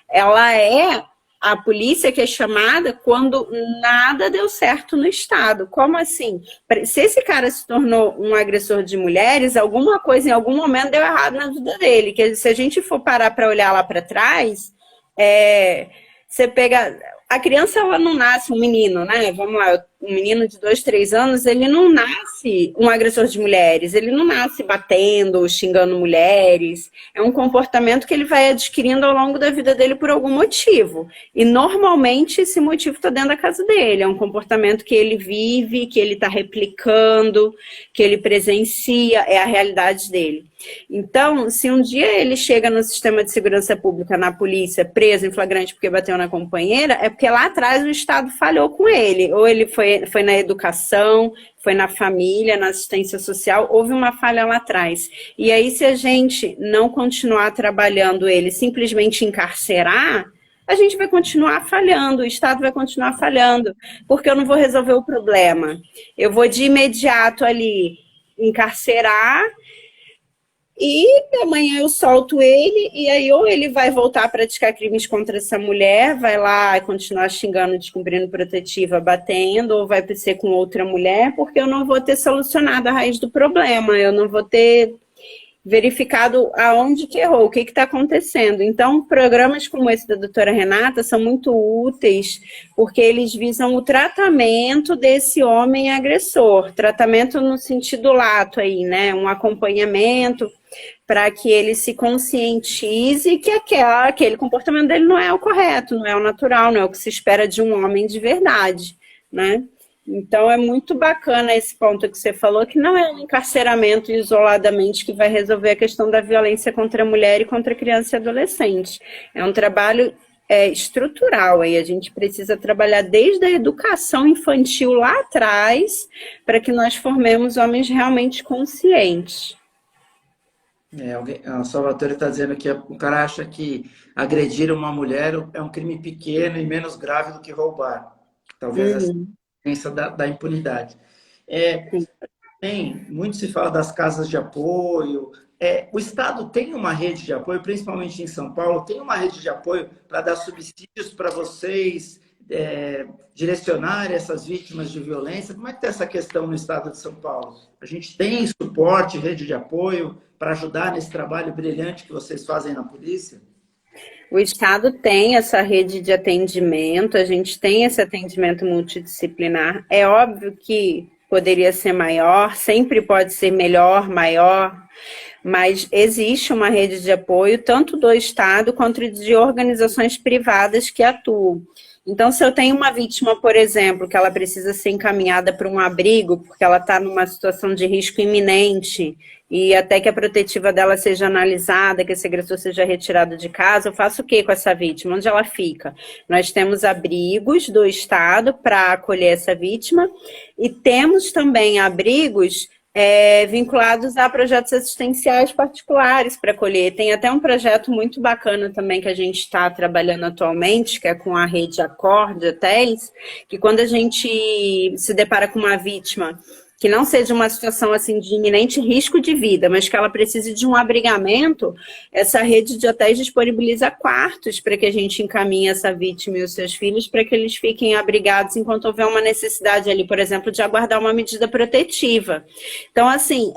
ela é a polícia que é chamada quando nada deu certo no Estado. Como assim? Se esse cara se tornou um agressor de mulheres, alguma coisa em algum momento deu errado na vida dele. Que se a gente for parar para olhar lá para trás, você pega... A criança, ela não nasce um menino, né? Vamos lá, um menino de 2, 3 anos, ele não nasce um agressor de mulheres, ele não nasce batendo ou xingando mulheres. É um comportamento que ele vai adquirindo ao longo da vida dele por algum motivo. E normalmente esse motivo está dentro da casa dele. É um comportamento que ele vive, que ele está replicando, que ele presencia, é a realidade dele. Então, se um dia ele chega no sistema de segurança pública, na polícia, preso em flagrante porque bateu na companheira, é porque lá atrás o Estado falhou com ele. Ou ele foi na educação, foi na família, na assistência social, houve uma falha lá atrás. E aí, se a gente não continuar trabalhando ele, simplesmente encarcerar, a gente vai continuar falhando, o Estado vai continuar falhando, porque eu não vou resolver o problema. Eu vou de imediato ali encarcerar, e amanhã eu solto ele, e aí ou ele vai voltar a praticar crimes contra essa mulher, vai lá continuar xingando, descumprindo protetiva, batendo, ou vai ser com outra mulher, porque eu não vou ter solucionado a raiz do problema, eu não vou ter verificado aonde que errou, o que está acontecendo. Então, programas como esse da doutora Renata são muito úteis, porque eles visam o tratamento desse homem agressor, tratamento no sentido lato aí, né? Um acompanhamento para que ele se conscientize que aquele comportamento dele não é o correto, não é o natural, não é o que se espera de um homem de verdade, né? Então, é muito bacana esse ponto que você falou, que não é um encarceramento isoladamente que vai resolver a questão da violência contra a mulher e contra a criança e adolescente. É um trabalho estrutural, aí a gente precisa trabalhar desde a educação infantil lá atrás, para que nós formemos homens realmente conscientes. A Salvatore está dizendo que o cara acha que agredir uma mulher é um crime pequeno e menos grave do que roubar. Talvez essa da impunidade. Muito se fala das casas de apoio. O Estado tem uma rede de apoio, principalmente em São Paulo, tem uma rede de apoio para dar subsídios para vocês direcionar essas vítimas de violência. Como é que está essa questão no Estado de São Paulo? A gente tem suporte, rede de apoio para ajudar nesse trabalho brilhante que vocês fazem na polícia? O Estado tem essa rede de atendimento, a gente tem esse atendimento multidisciplinar. É óbvio que poderia ser maior, sempre pode ser melhor, maior, mas existe uma rede de apoio tanto do Estado quanto de organizações privadas que atuam. Então, se eu tenho uma vítima, por exemplo, que ela precisa ser encaminhada para um abrigo, porque ela está numa situação de risco iminente, e até que a protetiva dela seja analisada, que esse agressor seja retirado de casa, eu faço o que com essa vítima? Onde ela fica? Nós temos abrigos do Estado para acolher essa vítima, e temos também abrigos vinculados a projetos assistenciais particulares para acolher. Tem até um projeto muito bacana também que a gente está trabalhando atualmente, que é com a rede Acor de hotéis, que quando a gente se depara com uma vítima que não seja uma situação assim de iminente risco de vida, mas que ela precise de um abrigamento, essa rede de hotéis disponibiliza quartos para que a gente encaminhe essa vítima e os seus filhos para que eles fiquem abrigados enquanto houver uma necessidade ali, por exemplo, de aguardar uma medida protetiva. Então, assim,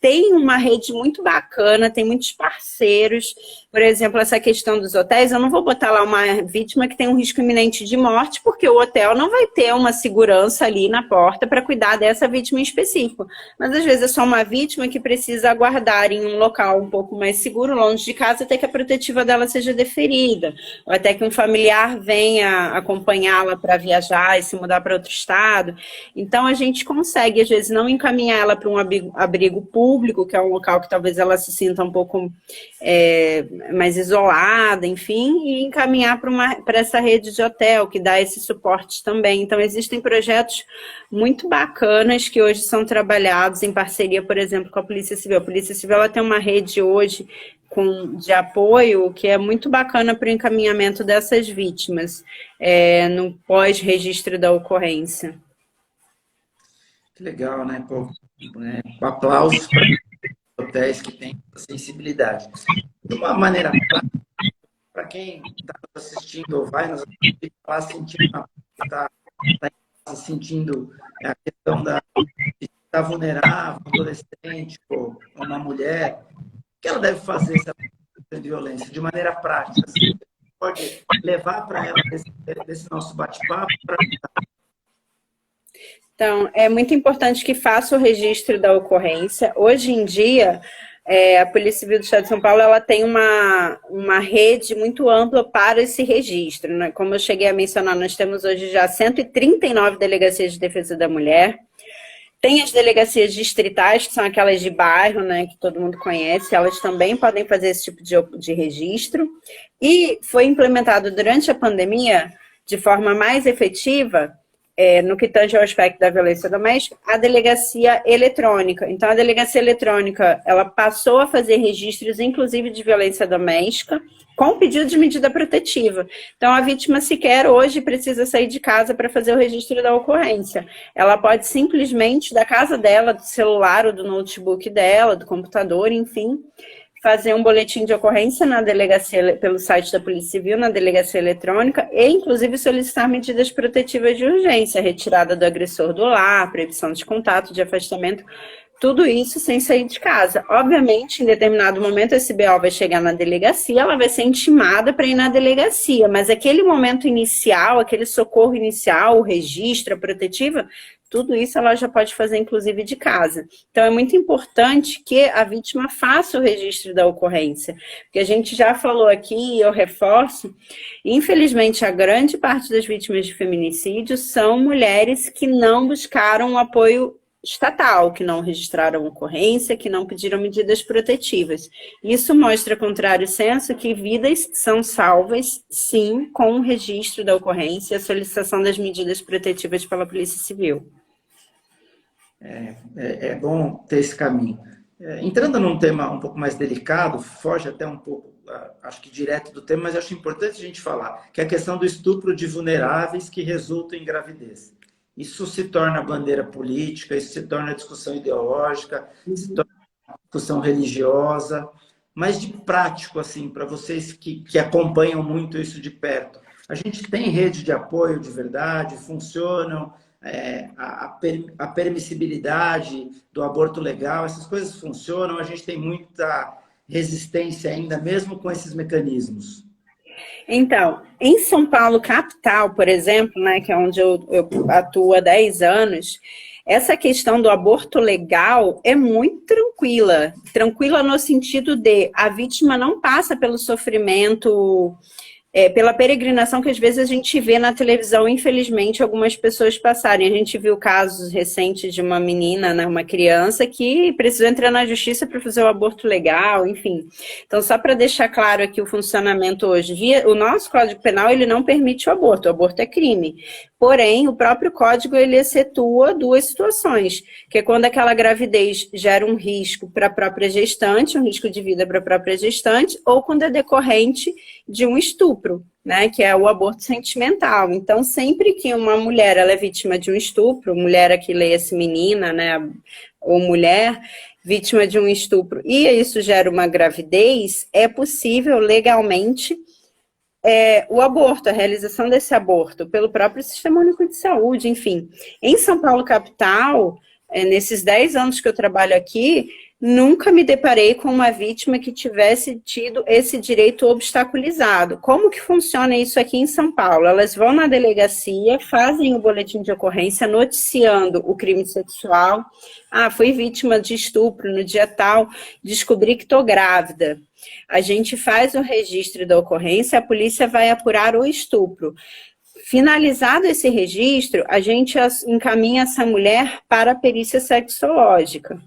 tem uma rede muito bacana, tem muitos parceiros. Por exemplo, essa questão dos hotéis, eu não vou botar lá uma vítima que tem um risco iminente de morte, porque o hotel não vai ter uma segurança ali na porta para cuidar dessa vítima em específico. Mas às vezes é só uma vítima que precisa aguardar em um local um pouco mais seguro, longe de casa, até que a protetiva dela seja deferida, ou até que um familiar venha acompanhá-la para viajar e se mudar para outro estado. Então a gente consegue, às vezes, não encaminhar ela para um abrigo público, que é um local que talvez ela se sinta um pouco mais isolada, enfim, e encaminhar para essa rede de hotel, que dá esse suporte também. Então, existem projetos muito bacanas que hoje são trabalhados em parceria, por exemplo, com a Polícia Civil. A Polícia Civil ela tem uma rede hoje de apoio que é muito bacana para o encaminhamento dessas vítimas no pós-registro da ocorrência. Que legal, né? Pô, aplausos para hotéis que têm sensibilidade. De uma maneira prática, para quem está assistindo ou vai nos assistir, está sentindo a questão da estar vulnerável, adolescente ou uma mulher, o que ela deve fazer se ela está de violência? De maneira prática, assim, pode levar para ela desse nosso bate-papo para Então, é muito importante que faça o registro da ocorrência. Hoje em dia, a Polícia Civil do Estado de São Paulo ela tem uma rede muito ampla para esse registro, né? Como eu cheguei a mencionar, nós temos hoje já 139 delegacias de defesa da mulher. Tem as delegacias distritais, que são aquelas de bairro, né, que todo mundo conhece, elas também podem fazer esse tipo de registro. E foi implementado durante a pandemia, de forma mais efetiva, no que tange ao aspecto da violência doméstica, a delegacia eletrônica. Então, a delegacia eletrônica, ela passou a fazer registros, inclusive de violência doméstica, com pedido de medida protetiva. Então, a vítima sequer hoje precisa sair de casa para fazer o registro da ocorrência. Ela pode simplesmente, da casa dela, do celular ou do notebook dela, do computador, enfim, fazer um boletim de ocorrência na delegacia, pelo site da Polícia Civil, na delegacia eletrônica, e inclusive solicitar medidas protetivas de urgência, retirada do agressor do lar, proibição de contato, de afastamento, tudo isso sem sair de casa. Obviamente, em determinado momento, esse BO vai chegar na delegacia, ela vai ser intimada para ir na delegacia, mas aquele momento inicial, aquele socorro inicial, o registro, a protetiva, tudo isso ela já pode fazer, inclusive, de casa. Então, é muito importante que a vítima faça o registro da ocorrência. Porque a gente já falou aqui, e eu reforço, infelizmente, a grande parte das vítimas de feminicídio são mulheres que não buscaram o apoio estatal, que não registraram ocorrência, que não pediram medidas protetivas. Isso mostra, contrário senso, que vidas são salvas, sim, com o registro da ocorrência e a solicitação das medidas protetivas pela Polícia Civil. É bom ter esse caminho. Entrando num tema um pouco mais delicado, foge até um pouco, acho que direto do tema, mas acho importante a gente falar, que é a questão do estupro de vulneráveis que resulta em gravidez. Isso se torna bandeira política, isso se torna discussão ideológica, se torna discussão religiosa, mas de prático, assim, para vocês que acompanham muito isso de perto. A gente tem rede de apoio de verdade, funcionam, a permissibilidade do aborto legal, essas coisas funcionam, a gente tem muita resistência ainda, mesmo com esses mecanismos. Então, em São Paulo, capital, por exemplo, né, que é onde eu atuo há 10 anos, essa questão do aborto legal é muito tranquila. Tranquila no sentido de a vítima não passa pelo sofrimento, pela peregrinação que às vezes a gente vê na televisão, infelizmente, algumas pessoas passarem. A gente viu casos recentes de uma menina, né, uma criança, que precisou entrar na justiça para fazer o aborto legal, enfim. Então, só para deixar claro aqui o funcionamento hoje, o nosso Código Penal, ele não permite o aborto é crime. Porém, o próprio código, ele excetua duas situações, que é quando aquela gravidez gera um risco para a própria gestante, um risco de vida para a própria gestante, ou quando é decorrente de um estupro, né, que é o aborto sentimental. Então, sempre que uma mulher ela é vítima de um estupro, mulher aqui leia-se menina, né, ou mulher, vítima de um estupro, e isso gera uma gravidez, é possível legalmente o aborto, a realização desse aborto, pelo próprio Sistema Único de Saúde, enfim. Em São Paulo, capital, nesses 10 anos que eu trabalho aqui, nunca me deparei com uma vítima que tivesse tido esse direito obstaculizado. Como que funciona isso aqui em São Paulo? Elas vão na delegacia, fazem o boletim de ocorrência, noticiando o crime sexual. Ah, fui vítima de estupro no dia tal, descobri que estou grávida. A gente faz o registro da ocorrência, a polícia vai apurar o estupro. Finalizado esse registro, a gente encaminha essa mulher para a perícia sexológica.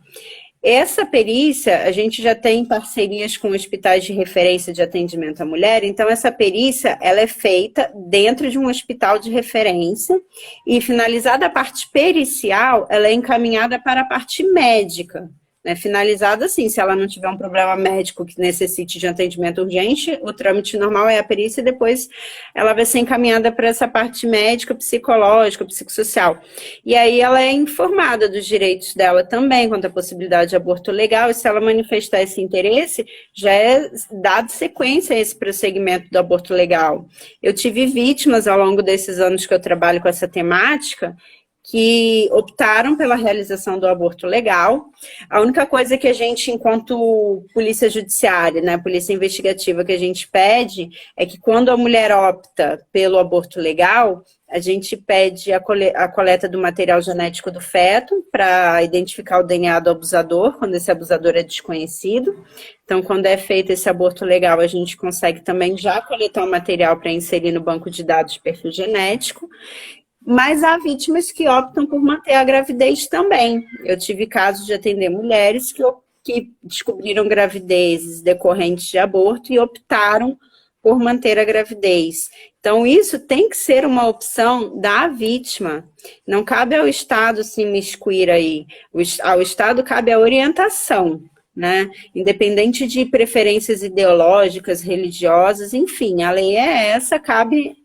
Essa perícia, a gente já tem parcerias com hospitais de referência de atendimento à mulher, então essa perícia, ela é feita dentro de um hospital de referência e finalizada a parte pericial, ela é encaminhada para a parte médica. Finalizada assim, se ela não tiver um problema médico que necessite de atendimento urgente, o trâmite normal é a perícia e depois ela vai ser encaminhada para essa parte médica, psicológica, psicossocial. E aí ela é informada dos direitos dela também, quanto à possibilidade de aborto legal, e se ela manifestar esse interesse, já é dado sequência a esse prosseguimento do aborto legal. Eu tive vítimas ao longo desses anos que eu trabalho com essa temática, que optaram pela realização do aborto legal. A única coisa que a gente, enquanto polícia judiciária, né, polícia investigativa, que a gente pede é que quando a mulher opta pelo aborto legal, a gente pede a coleta do material genético do feto para identificar o DNA do abusador, quando esse abusador é desconhecido. Então, quando é feito esse aborto legal, a gente consegue também já coletar o material para inserir no banco de dados de perfil genético. Mas há vítimas que optam por manter a gravidez também. Eu tive casos de atender mulheres que descobriram gravidezes decorrentes de aborto e optaram por manter a gravidez. Então, isso tem que ser uma opção da vítima. Não cabe ao Estado se imiscuir aí. Ao Estado cabe a orientação, né? Independente de preferências ideológicas, religiosas, enfim, a lei é essa, cabe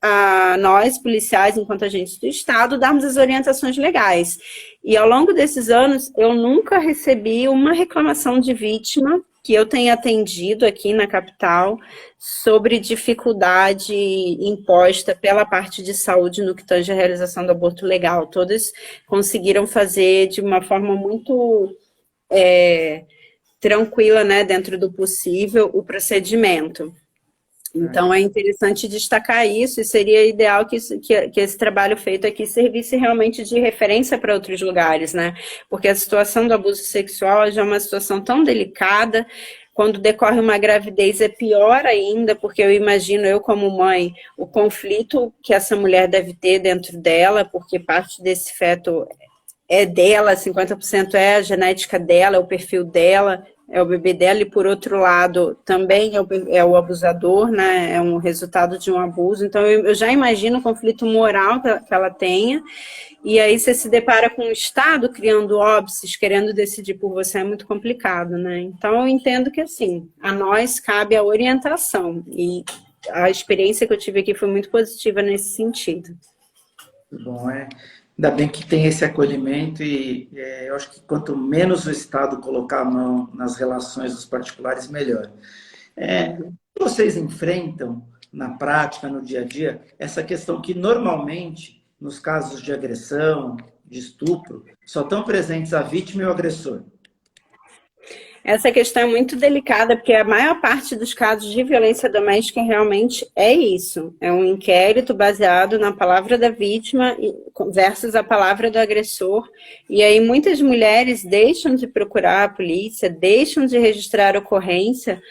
a nós, policiais, enquanto agentes do Estado, darmos as orientações legais. E ao longo desses anos, eu nunca recebi uma reclamação de vítima que eu tenha atendido aqui na capital sobre dificuldade imposta pela parte de saúde no que tange a realização do aborto legal. Todas conseguiram fazer de uma forma muito tranquila, né, dentro do possível, o procedimento. Então, é interessante destacar isso e seria ideal que esse trabalho feito aqui servisse realmente de referência para outros lugares, né? Porque a situação do abuso sexual já é uma situação tão delicada, quando decorre uma gravidez é pior ainda, porque eu imagino, eu como mãe, o conflito que essa mulher deve ter dentro dela, porque parte desse feto é dela, 50% é a genética dela, é o perfil dela, é o bebê dela, e por outro lado, também é o abusador, né? É um resultado de um abuso. Então, eu já imagino o conflito moral que ela tenha, e aí você se depara com o Estado criando óbices, querendo decidir por você, é muito complicado, né? Então, eu entendo que, assim, a nós cabe a orientação, e a experiência que eu tive aqui foi muito positiva nesse sentido. Bom, ainda bem que tem esse acolhimento e eu acho que quanto menos o Estado colocar a mão nas relações dos particulares, melhor. Vocês enfrentam na prática, no dia a dia, essa questão que normalmente, nos casos de agressão, de estupro, só estão presentes a vítima e o agressor? Essa questão é muito delicada, porque a maior parte dos casos de violência doméstica realmente é isso. É um inquérito baseado na palavra da vítima versus a palavra do agressor. E aí muitas mulheres deixam de procurar a polícia, deixam de registrar a ocorrência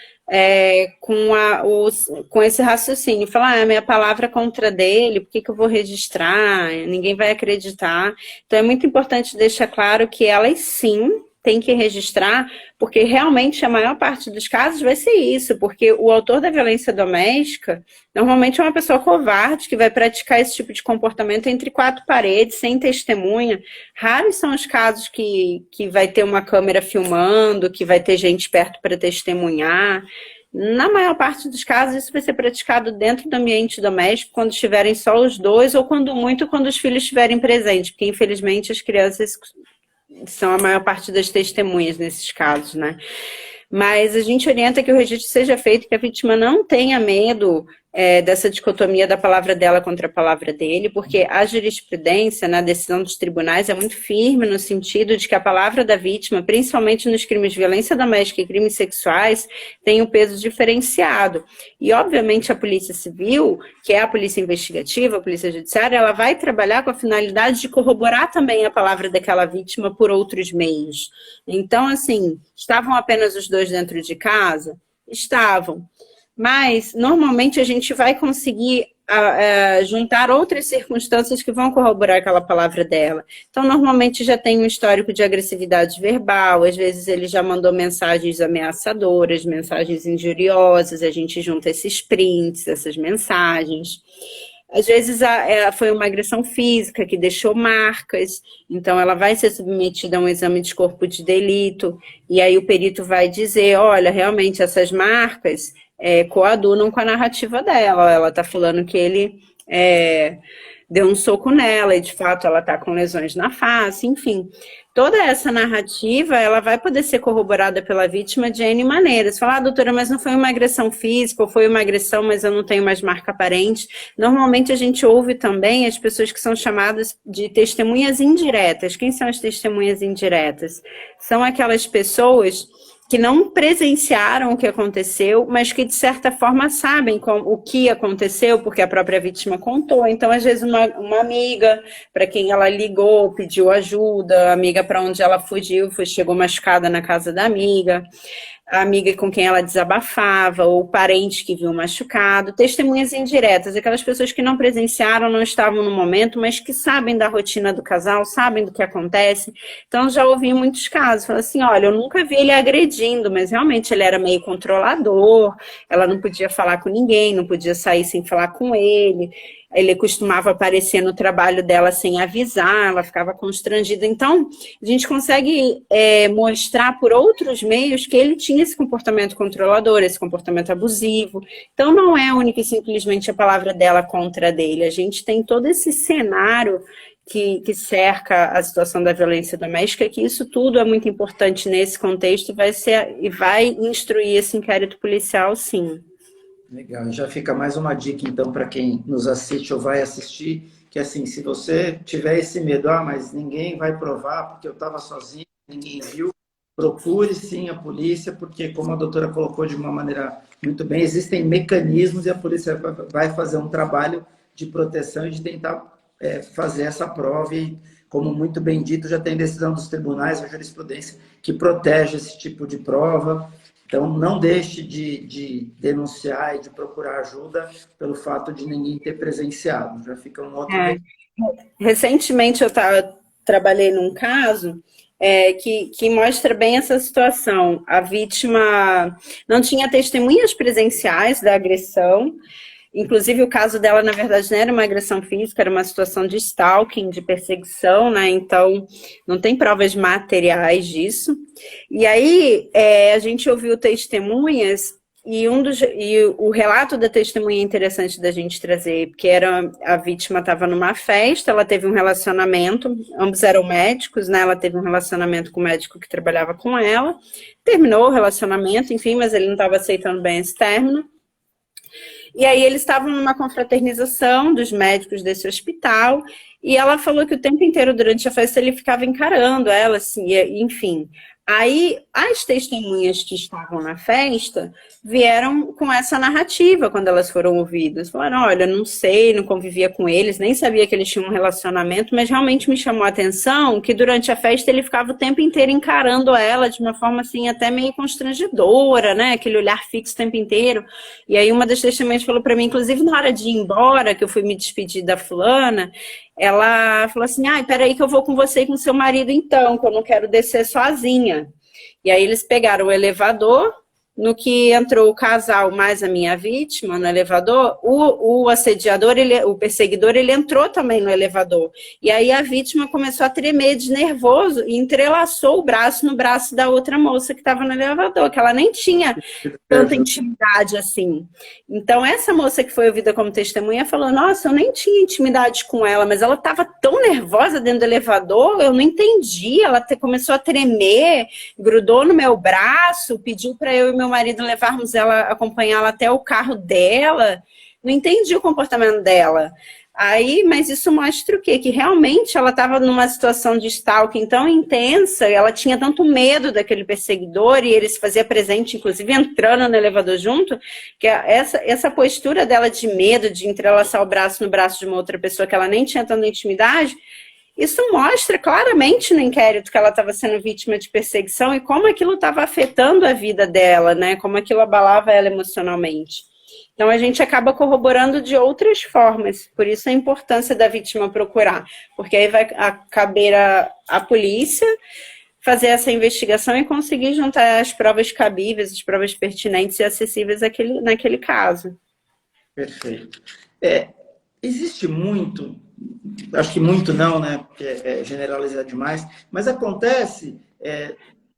com esse raciocínio. Falar, minha palavra é contra dele, por que eu vou registrar? Ninguém vai acreditar. Então é muito importante deixar claro que elas sim tem que registrar, porque realmente a maior parte dos casos vai ser isso, porque o autor da violência doméstica normalmente é uma pessoa covarde que vai praticar esse tipo de comportamento entre quatro paredes, sem testemunha. Raros são os casos que vai ter uma câmera filmando, que vai ter gente perto para testemunhar. Na maior parte dos casos, isso vai ser praticado dentro do ambiente doméstico, quando estiverem só os dois, ou quando os filhos estiverem presentes, porque infelizmente as crianças são a maior parte das testemunhas nesses casos, né? Mas a gente orienta que o registro seja feito, que a vítima não tenha medo dessa dicotomia da palavra dela contra a palavra dele, porque a jurisprudência na decisão dos tribunais é muito firme no sentido de que a palavra da vítima, principalmente nos crimes de violência doméstica e crimes sexuais, tem um peso diferenciado. E, obviamente, a Polícia Civil, que é a polícia investigativa, a polícia judiciária, ela vai trabalhar com a finalidade de corroborar também a palavra daquela vítima por outros meios. Então, assim, estavam apenas os dois dentro de casa? Estavam. Mas, normalmente, a gente vai conseguir juntar outras circunstâncias que vão corroborar aquela palavra dela. Então, normalmente, já tem um histórico de agressividade verbal, às vezes ele já mandou mensagens ameaçadoras, mensagens injuriosas, a gente junta esses prints, essas mensagens. Às vezes foi uma agressão física que deixou marcas, então ela vai ser submetida a um exame de corpo de delito, e aí o perito vai dizer, olha, realmente essas marcas coadunam com a narrativa dela, ela está falando que ele deu um soco nela, e de fato ela está com lesões na face, enfim. Toda essa narrativa, ela vai poder ser corroborada pela vítima de N maneiras. Falar, doutora, mas não foi uma agressão física, ou foi uma agressão, mas eu não tenho mais marca aparente. Normalmente a gente ouve também as pessoas que são chamadas de testemunhas indiretas. Quem são as testemunhas indiretas? São aquelas pessoas que não presenciaram o que aconteceu, mas que de certa forma sabem o que aconteceu, porque a própria vítima contou. Então, às vezes, uma amiga para quem ela ligou, pediu ajuda, a amiga para onde ela fugiu, chegou machucada na casa da amiga, a amiga com quem ela desabafava, ou o parente que viu machucado, testemunhas indiretas, aquelas pessoas que não presenciaram, não estavam no momento, mas que sabem da rotina do casal, sabem do que acontece. Então, já ouvi muitos casos, falando assim, olha, eu nunca vi ele agredindo, mas realmente ele era meio controlador, ela não podia falar com ninguém, não podia sair sem falar com ele costumava aparecer no trabalho dela sem avisar, ela ficava constrangida. Então, a gente consegue mostrar por outros meios que ele tinha esse comportamento controlador, esse comportamento abusivo. Então, não é única e simplesmente a palavra dela contra dele. A gente tem todo esse cenário que cerca a situação da violência doméstica, que isso tudo é muito importante nesse contexto e vai instruir esse inquérito policial, sim. Legal, já fica mais uma dica então para quem nos assiste ou vai assistir, que assim, se você tiver esse medo, mas ninguém vai provar porque eu estava sozinho, ninguém viu, procure sim a polícia, porque como a doutora colocou de uma maneira muito bem, existem mecanismos e a polícia vai fazer um trabalho de proteção e de tentar fazer essa prova e, como muito bem dito, já tem decisão dos tribunais, a jurisprudência que protege esse tipo de prova. Então, não deixe de denunciar e de procurar ajuda pelo fato de ninguém ter presenciado. Já fica um outro... Recentemente, eu trabalhei num caso que mostra bem essa situação. A vítima não tinha testemunhas presenciais da agressão. Inclusive, o caso dela, na verdade, não era uma agressão física, era uma situação de stalking, de perseguição, né? Então, não tem provas materiais disso. E aí, a gente ouviu testemunhas, e o relato da testemunha é interessante da gente trazer, porque a vítima estava numa festa, ela teve um relacionamento, ambos eram médicos, né? Ela teve um relacionamento com o médico que trabalhava com ela, terminou o relacionamento, enfim, mas ele não estava aceitando bem esse término. E aí eles estavam numa confraternização dos médicos desse hospital, e ela falou que o tempo inteiro durante a festa ele ficava encarando ela, assim, enfim. Aí, as testemunhas que estavam na festa vieram com essa narrativa quando elas foram ouvidas. Falaram, olha, não sei, não convivia com eles, nem sabia que eles tinham um relacionamento, mas realmente me chamou a atenção que durante a festa ele ficava o tempo inteiro encarando ela de uma forma assim até meio constrangedora, né? Aquele olhar fixo o tempo inteiro. E aí uma das testemunhas falou para mim, inclusive na hora de ir embora, que eu fui me despedir da fulana, ela falou assim, ai, peraí que eu vou com você e com seu marido então, que eu não quero descer sozinha. E aí eles pegaram o elevador, no que entrou o casal mais a minha vítima no elevador, o assediador, o perseguidor, ele entrou também no elevador. E aí a vítima começou a tremer de nervoso e entrelaçou o braço no braço da outra moça que estava no elevador, que ela nem tinha tanta intimidade assim. Então essa moça que foi ouvida como testemunha falou, nossa, eu nem tinha intimidade com ela, mas ela estava tão nervosa dentro do elevador, eu não entendi, ela começou a tremer, grudou no meu braço, pediu para eu e meu marido levarmos ela, acompanhá-la até o carro dela, não entendi o comportamento dela. Aí, mas isso mostra o quê? Que realmente ela estava numa situação de stalking tão intensa, ela tinha tanto medo daquele perseguidor e ele se fazia presente, inclusive entrando no elevador junto, que essa postura dela de medo, de entrelaçar o braço no braço de uma outra pessoa que ela nem tinha tanta intimidade, isso mostra claramente no inquérito que ela estava sendo vítima de perseguição e como aquilo estava afetando a vida dela, né? Como aquilo abalava ela emocionalmente. Então, a gente acaba corroborando de outras formas. Por isso, a importância da vítima procurar. Porque aí vai caber a polícia fazer essa investigação e conseguir juntar as provas cabíveis, as provas pertinentes e acessíveis naquele caso. Perfeito. Existe muito, acho que muito não, né? Porque é generalizar demais, mas acontece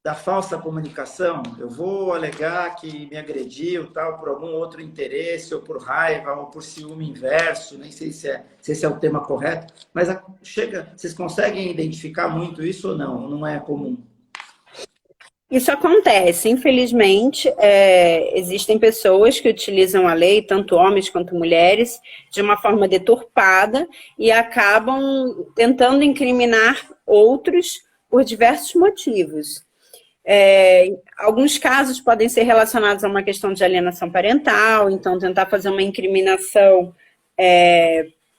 da falsa comunicação. Eu vou alegar que me agrediu tal, por algum outro interesse, ou por raiva, ou por ciúme inverso, nem sei se esse é o tema correto, mas vocês conseguem identificar muito isso ou não? Não é comum? Isso acontece, infelizmente, existem pessoas que utilizam a lei, tanto homens quanto mulheres, de uma forma deturpada e acabam tentando incriminar outros por diversos motivos. Alguns casos podem ser relacionados a uma questão de alienação parental, então tentar fazer uma incriminação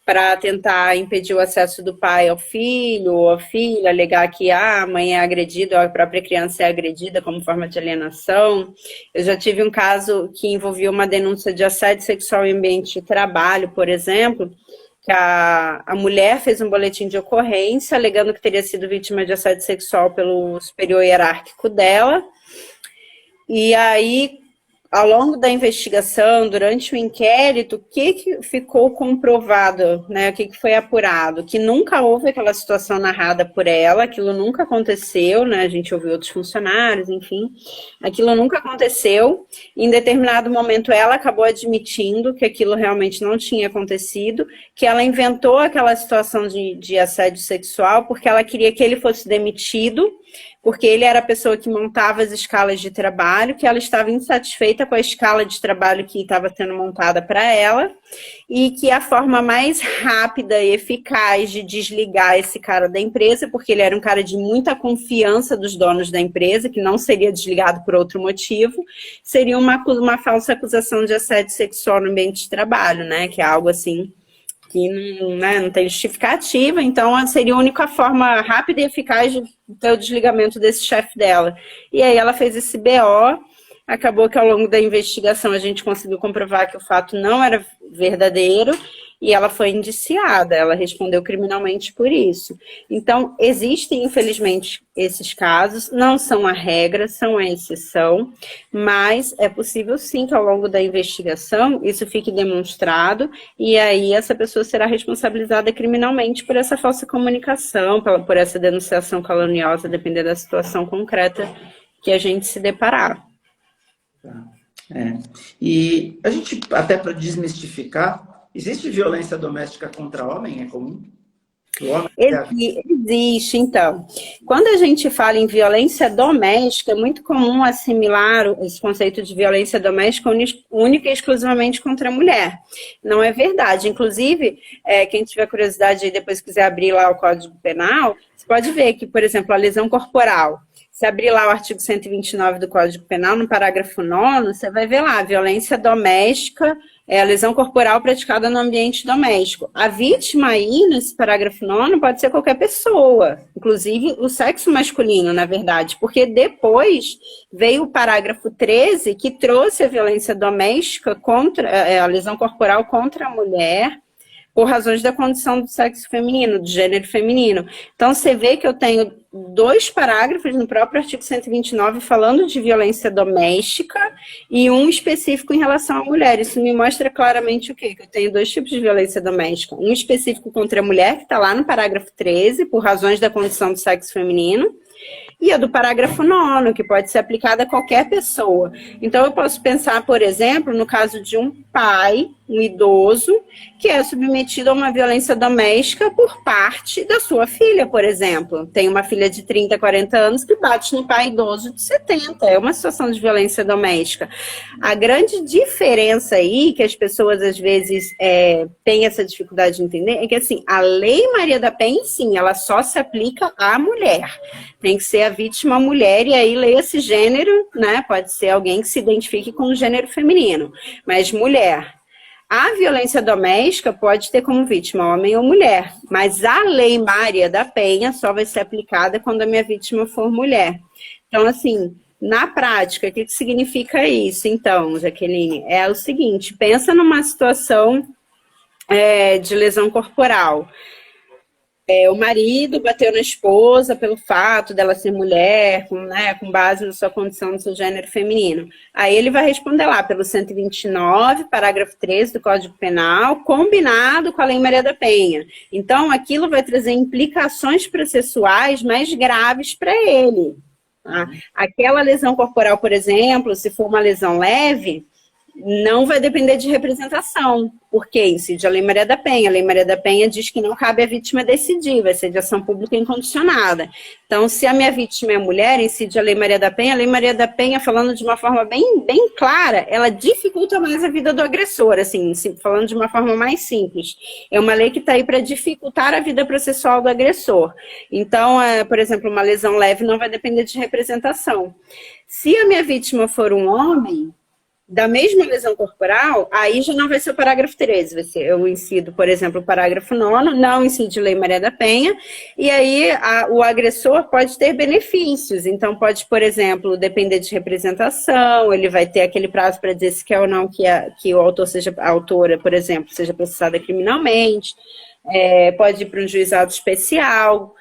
para tentar impedir o acesso do pai ao filho ou à filha, alegar que a mãe é agredida ou a própria criança é agredida como forma de alienação. Eu já tive um caso que envolvia uma denúncia de assédio sexual em ambiente de trabalho, por exemplo, que a mulher fez um boletim de ocorrência alegando que teria sido vítima de assédio sexual pelo superior hierárquico dela. E aí, ao longo da investigação, durante o inquérito, o que ficou comprovado, né? O que foi apurado? Que nunca houve aquela situação narrada por ela, aquilo nunca aconteceu, né? A gente ouviu outros funcionários, enfim. Aquilo nunca aconteceu. Em determinado momento, ela acabou admitindo que aquilo realmente não tinha acontecido, que ela inventou aquela situação de assédio sexual porque ela queria que ele fosse demitido, porque ele era a pessoa que montava as escalas de trabalho, que ela estava insatisfeita com a escala de trabalho que estava sendo montada para ela, e que a forma mais rápida e eficaz de desligar esse cara da empresa, porque ele era um cara de muita confiança dos donos da empresa, que não seria desligado por outro motivo, seria uma falsa acusação de assédio sexual no ambiente de trabalho, né? Que é algo assim que não tem justificativa, então seria a única forma rápida e eficaz de ter o desligamento desse chefe dela. E aí ela fez esse BO, acabou que ao longo da investigação a gente conseguiu comprovar que o fato não era verdadeiro e ela foi indiciada, ela respondeu criminalmente por isso. Então, existem, infelizmente, esses casos, não são a regra, são a exceção, mas é possível sim que ao longo da investigação isso fique demonstrado e aí essa pessoa será responsabilizada criminalmente por essa falsa comunicação, por essa denunciação caluniosa, dependendo da situação concreta que a gente se deparar. E a gente, até para desmistificar, existe violência doméstica contra homem? É comum? Existe, então. Quando a gente fala em violência doméstica, é muito comum assimilar esse conceito de violência doméstica única e exclusivamente contra a mulher. Não é verdade. Inclusive, quem tiver curiosidade e depois quiser abrir lá o Código Penal, você pode ver que, por exemplo, a lesão corporal Se abrir lá o artigo 129 do Código Penal, no parágrafo 9º, você vai ver lá, violência doméstica, a lesão corporal praticada no ambiente doméstico. A vítima aí, nesse parágrafo 9º, pode ser qualquer pessoa, inclusive o sexo masculino, na verdade, porque depois veio o parágrafo 13, que trouxe a violência doméstica contra, a lesão corporal contra a mulher, por razões da condição do sexo feminino, do gênero feminino. Então, você vê que eu tenho 2 parágrafos no próprio artigo 129 falando de violência doméstica e um específico em relação à mulher. Isso me mostra claramente o quê? Que eu tenho 2 tipos de violência doméstica. Um específico contra a mulher, que está lá no parágrafo 13, por razões da condição do sexo feminino, e a do parágrafo 9º, que pode ser aplicada a qualquer pessoa. Então, eu posso pensar, por exemplo, no caso de um pai, um idoso, que é submetido a uma violência doméstica por parte da sua filha, por exemplo. Tem uma filha de 30, 40 anos que bate no pai idoso de 70. É uma situação de violência doméstica. A grande diferença aí, que as pessoas às vezes têm essa dificuldade de entender, é que assim, a Lei Maria da Penha, sim, ela só se aplica à mulher. Tem que ser a vítima mulher, e aí leia-se gênero, né? Pode ser alguém que se identifique com o gênero feminino, mas mulher. A violência doméstica pode ter como vítima homem ou mulher, mas a Lei Maria da Penha só vai ser aplicada quando a minha vítima for mulher. Então, assim, na prática, o que significa isso, então, Jaqueline? É o seguinte, pensa numa situação de lesão corporal. O marido bateu na esposa pelo fato dela ser mulher, com base na sua condição, no seu gênero feminino. Aí ele vai responder lá pelo 129, parágrafo 13 do Código Penal, combinado com a Lei Maria da Penha. Então, aquilo vai trazer implicações processuais mais graves para ele. Tá? Aquela lesão corporal, por exemplo, se for uma lesão leve, não vai depender de representação, porque incide a Lei Maria da Penha. A Lei Maria da Penha diz que não cabe à vítima decidir, vai ser de ação pública incondicionada. Então, se a minha vítima é mulher, incide a Lei Maria da Penha. A Lei Maria da Penha, falando de uma forma bem clara, ela dificulta mais a vida do agressor, assim, falando de uma forma mais simples. É uma lei que está aí para dificultar a vida processual do agressor. Então, por exemplo, uma lesão leve não vai depender de representação. Se a minha vítima for um homem, da mesma lesão corporal, aí já não vai ser o parágrafo 13, vai ser, eu incido, por exemplo, o parágrafo 9º, não incide Lei Maria da Penha, e aí o agressor pode ter benefícios, então pode, por exemplo, depender de representação, ele vai ter aquele prazo para dizer se quer ou não que o autor seja, a autora, por exemplo, seja processada criminalmente, pode ir para um juizado especial,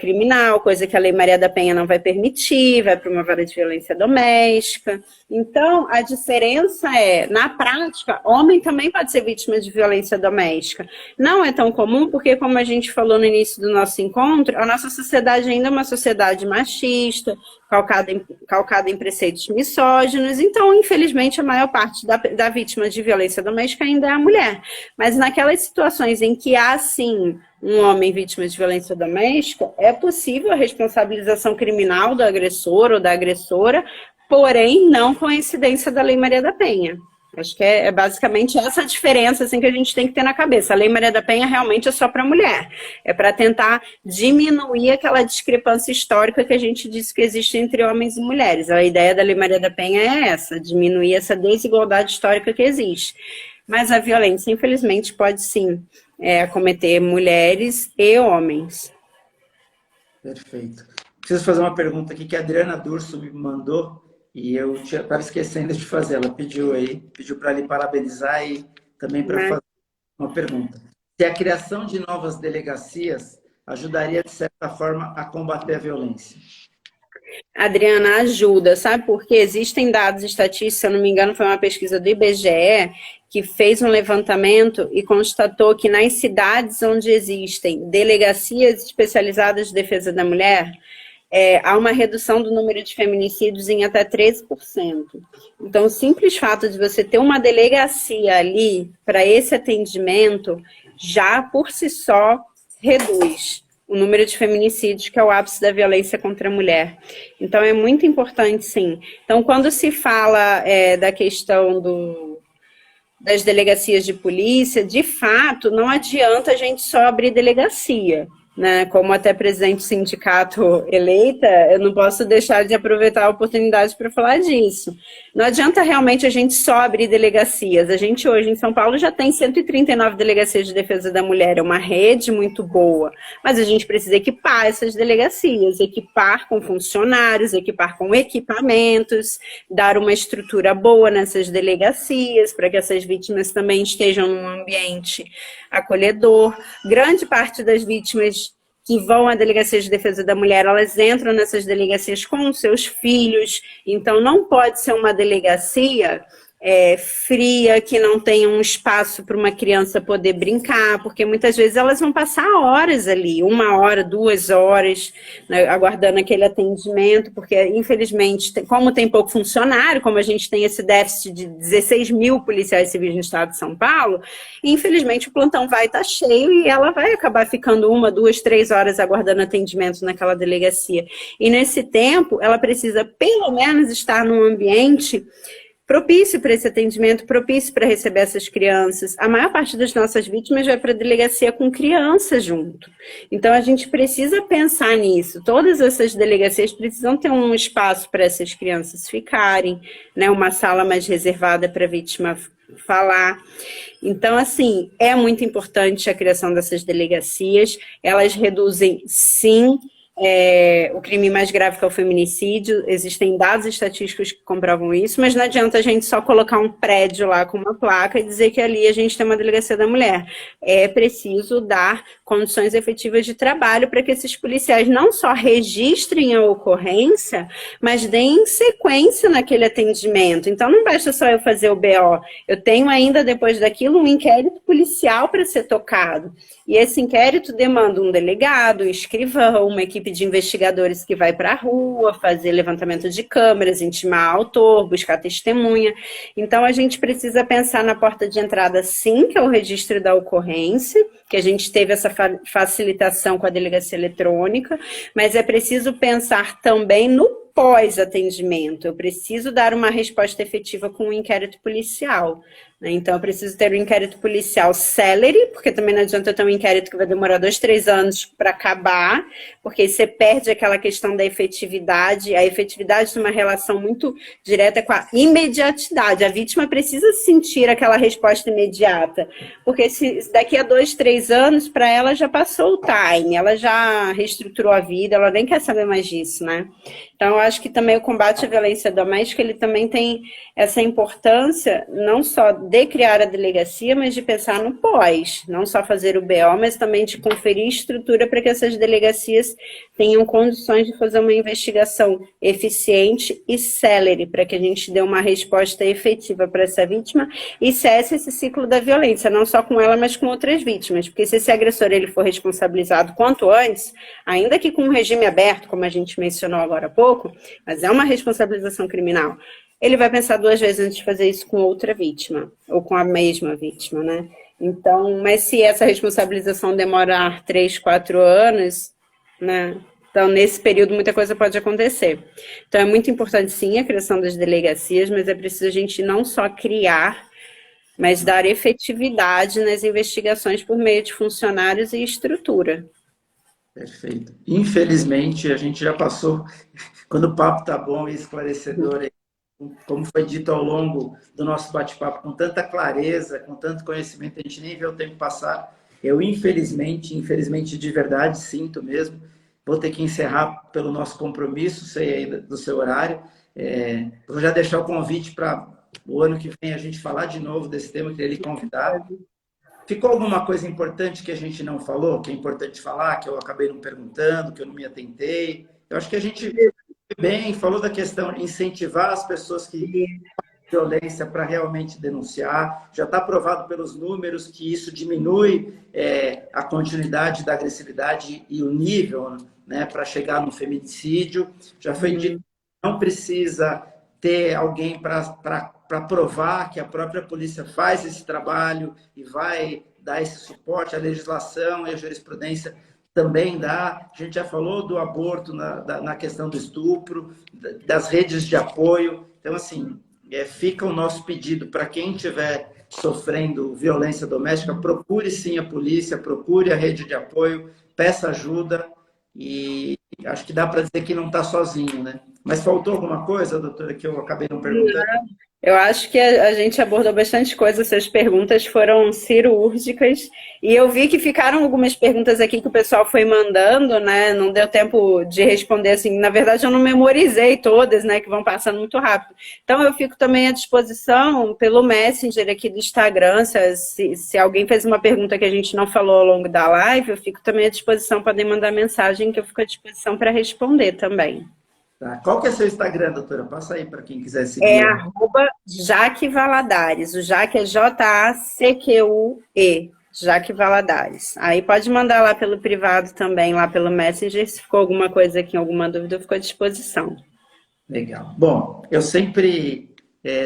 criminal, coisa que a Lei Maria da Penha não vai permitir, vai para uma vara de violência doméstica. Então, a diferença na prática, homem também pode ser vítima de violência doméstica. Não é tão comum, porque, como a gente falou no início do nosso encontro, a nossa sociedade ainda é uma sociedade machista, calcada em preceitos misóginos, então, infelizmente, a maior parte da vítima de violência doméstica ainda é a mulher. Mas naquelas situações em que há, sim, um homem vítima de violência doméstica, é possível a responsabilização criminal do agressor ou da agressora, porém não com a incidência da Lei Maria da Penha. Acho que é basicamente essa a diferença assim, que a gente tem que ter na cabeça. A Lei Maria da Penha realmente é só para mulher. É para tentar diminuir aquela discrepância histórica que a gente disse que existe entre homens e mulheres. A ideia da Lei Maria da Penha é essa, diminuir essa desigualdade histórica que existe. Mas a violência, infelizmente, pode sim acometer mulheres e homens. Perfeito. Preciso fazer uma pergunta aqui que a Adriana Durso me mandou e eu estava esquecendo de fazer. Ela pediu para lhe parabenizar e também para fazer uma pergunta. Se a criação de novas delegacias ajudaria, de certa forma, a combater a violência? Adriana, ajuda, sabe? Porque existem dados estatísticos, se eu não me engano, foi uma pesquisa do IBGE, que fez um levantamento e constatou que nas cidades onde existem delegacias especializadas de defesa da mulher, há uma redução do número de feminicídios em até 13%. Então, o simples fato de você ter uma delegacia ali para esse atendimento, já por si só reduz o número de feminicídios, que é o ápice da violência contra a mulher. Então, é muito importante, sim. Então, quando se fala da questão das delegacias de polícia, de fato, não adianta a gente só abrir delegacia. né, como até presidente do sindicato eleita, eu não posso deixar de aproveitar a oportunidade para falar disso. Não adianta realmente a gente só abrir delegacias. A gente hoje em São Paulo já tem 139 delegacias de defesa da mulher, é uma rede muito boa, mas a gente precisa equipar essas delegacias, equipar com funcionários, equipar com equipamentos, dar uma estrutura boa nessas delegacias, para que essas vítimas também estejam num ambiente acolhedor. Grande parte das vítimas que vão à Delegacia de Defesa da Mulher, elas entram nessas delegacias com os seus filhos, então não pode ser uma delegacia fria, que não tenha um espaço para uma criança poder brincar, porque muitas vezes elas vão passar horas ali, 1 hora, 2 horas, né, aguardando aquele atendimento, porque infelizmente, como tem pouco funcionário, como a gente tem esse déficit de 16 mil policiais civis no estado de São Paulo, infelizmente o plantão vai estar cheio e ela vai acabar ficando 1, 2, 3 horas aguardando atendimento naquela delegacia. E nesse tempo, ela precisa pelo menos estar num ambiente propício para esse atendimento, propício para receber essas crianças. A maior parte das nossas vítimas vai para a delegacia com criança junto. Então, a gente precisa pensar nisso. Todas essas delegacias precisam ter um espaço para essas crianças ficarem, né? Uma sala mais reservada para a vítima falar. Então, assim, é muito importante a criação dessas delegacias. Elas reduzem, sim, o crime mais grave, que é o feminicídio. Existem dados estatísticos que comprovam isso, mas não adianta a gente só colocar um prédio lá com uma placa e dizer que ali a gente tem uma delegacia da mulher. É preciso dar condições efetivas de trabalho para que esses policiais não só registrem a ocorrência, mas deem sequência naquele atendimento. Então não basta só eu fazer o BO, eu tenho ainda depois daquilo um inquérito policial para ser tocado. E esse inquérito demanda um delegado, um escrivão, uma equipe de investigadores que vai para a rua, fazer levantamento de câmeras, intimar autor, buscar testemunha. Então, a gente precisa pensar na porta de entrada, sim, que é o registro da ocorrência, que a gente teve essa facilitação com a delegacia eletrônica, mas é preciso pensar também no pós-atendimento. Eu preciso dar uma resposta efetiva com um inquérito policial, né? Então, eu preciso ter um inquérito policial célere, porque também não adianta eu ter um inquérito que vai demorar 2, 3 anos para acabar, porque você perde aquela questão da efetividade. A efetividade tem uma relação muito direta com a imediatidade. A vítima precisa sentir aquela resposta imediata, porque se daqui a 2, 3 anos, para ela já passou o time, ela já reestruturou a vida, ela nem quer saber mais disso, né? Então, eu acho que também o combate à violência doméstica, ele também tem essa importância, não só de criar a delegacia, mas de pensar no pós. Não só fazer o BO, mas também de conferir estrutura para que essas delegacias tenham condições de fazer uma investigação eficiente e célere, para que a gente dê uma resposta efetiva para essa vítima e cesse esse ciclo da violência, não só com ela, mas com outras vítimas. Porque se esse agressor ele for responsabilizado quanto antes, ainda que com um regime aberto, como a gente mencionou agora há pouco, mas é uma responsabilização criminal, ele vai pensar 2 vezes antes de fazer isso com outra vítima, ou com a mesma vítima, né? Então, mas se essa responsabilização demorar 3, 4 anos, né? Então, nesse período, muita coisa pode acontecer. Então, é muito importante, sim, a criação das delegacias, mas é preciso a gente não só criar, mas dar efetividade nas investigações por meio de funcionários e estrutura. Perfeito. Infelizmente, a gente já passou, quando o papo tá bom e esclarecedor, como foi dito ao longo do nosso bate-papo, com tanta clareza, com tanto conhecimento, a gente nem vê o tempo passar. Eu, infelizmente de verdade, sinto mesmo, vou ter que encerrar pelo nosso compromisso, sei aí do seu horário. Vou já deixar o convite para o ano que vem a gente falar de novo desse tema, queria lhe convidar. Ficou alguma coisa importante que a gente não falou, que é importante falar, que eu acabei não perguntando, que eu não me atentei? Eu acho que a gente bem falou da questão de incentivar as pessoas que violência para realmente denunciar. Já está provado pelos números que isso diminui a continuidade da agressividade e o nível, né, para chegar no feminicídio. Já foi dito que não precisa ter alguém para provar que a própria polícia faz esse trabalho e vai dar esse suporte. A legislação e a jurisprudência também dá. A gente já falou do aborto na questão do estupro, das redes de apoio. Então, assim, fica o nosso pedido para quem estiver sofrendo violência doméstica, procure sim a polícia, procure a rede de apoio, peça ajuda e acho que dá para dizer que não está sozinho, né? Mas faltou alguma coisa, doutora, que eu acabei não perguntando? Eu acho que a gente abordou bastante coisa, essas perguntas foram cirúrgicas, e eu vi que ficaram algumas perguntas aqui que o pessoal foi mandando, né? Não deu tempo de responder assim. Na verdade, eu não memorizei todas, né? Que vão passando muito rápido. Então, eu fico também à disposição pelo Messenger aqui do Instagram. Se alguém fez uma pergunta que a gente não falou ao longo da live, eu fico também à disposição, podem mandar mensagem que eu fico à disposição para responder também. Tá. Qual que é seu Instagram, doutora? Passa aí para quem quiser seguir. É @Jaque Valadares. O Jaque é Jaque, Jaque Valadares. Aí pode mandar lá pelo privado também, lá pelo Messenger. Se ficou alguma coisa aqui, alguma dúvida, eu fico à disposição. Legal. Bom, eu sempre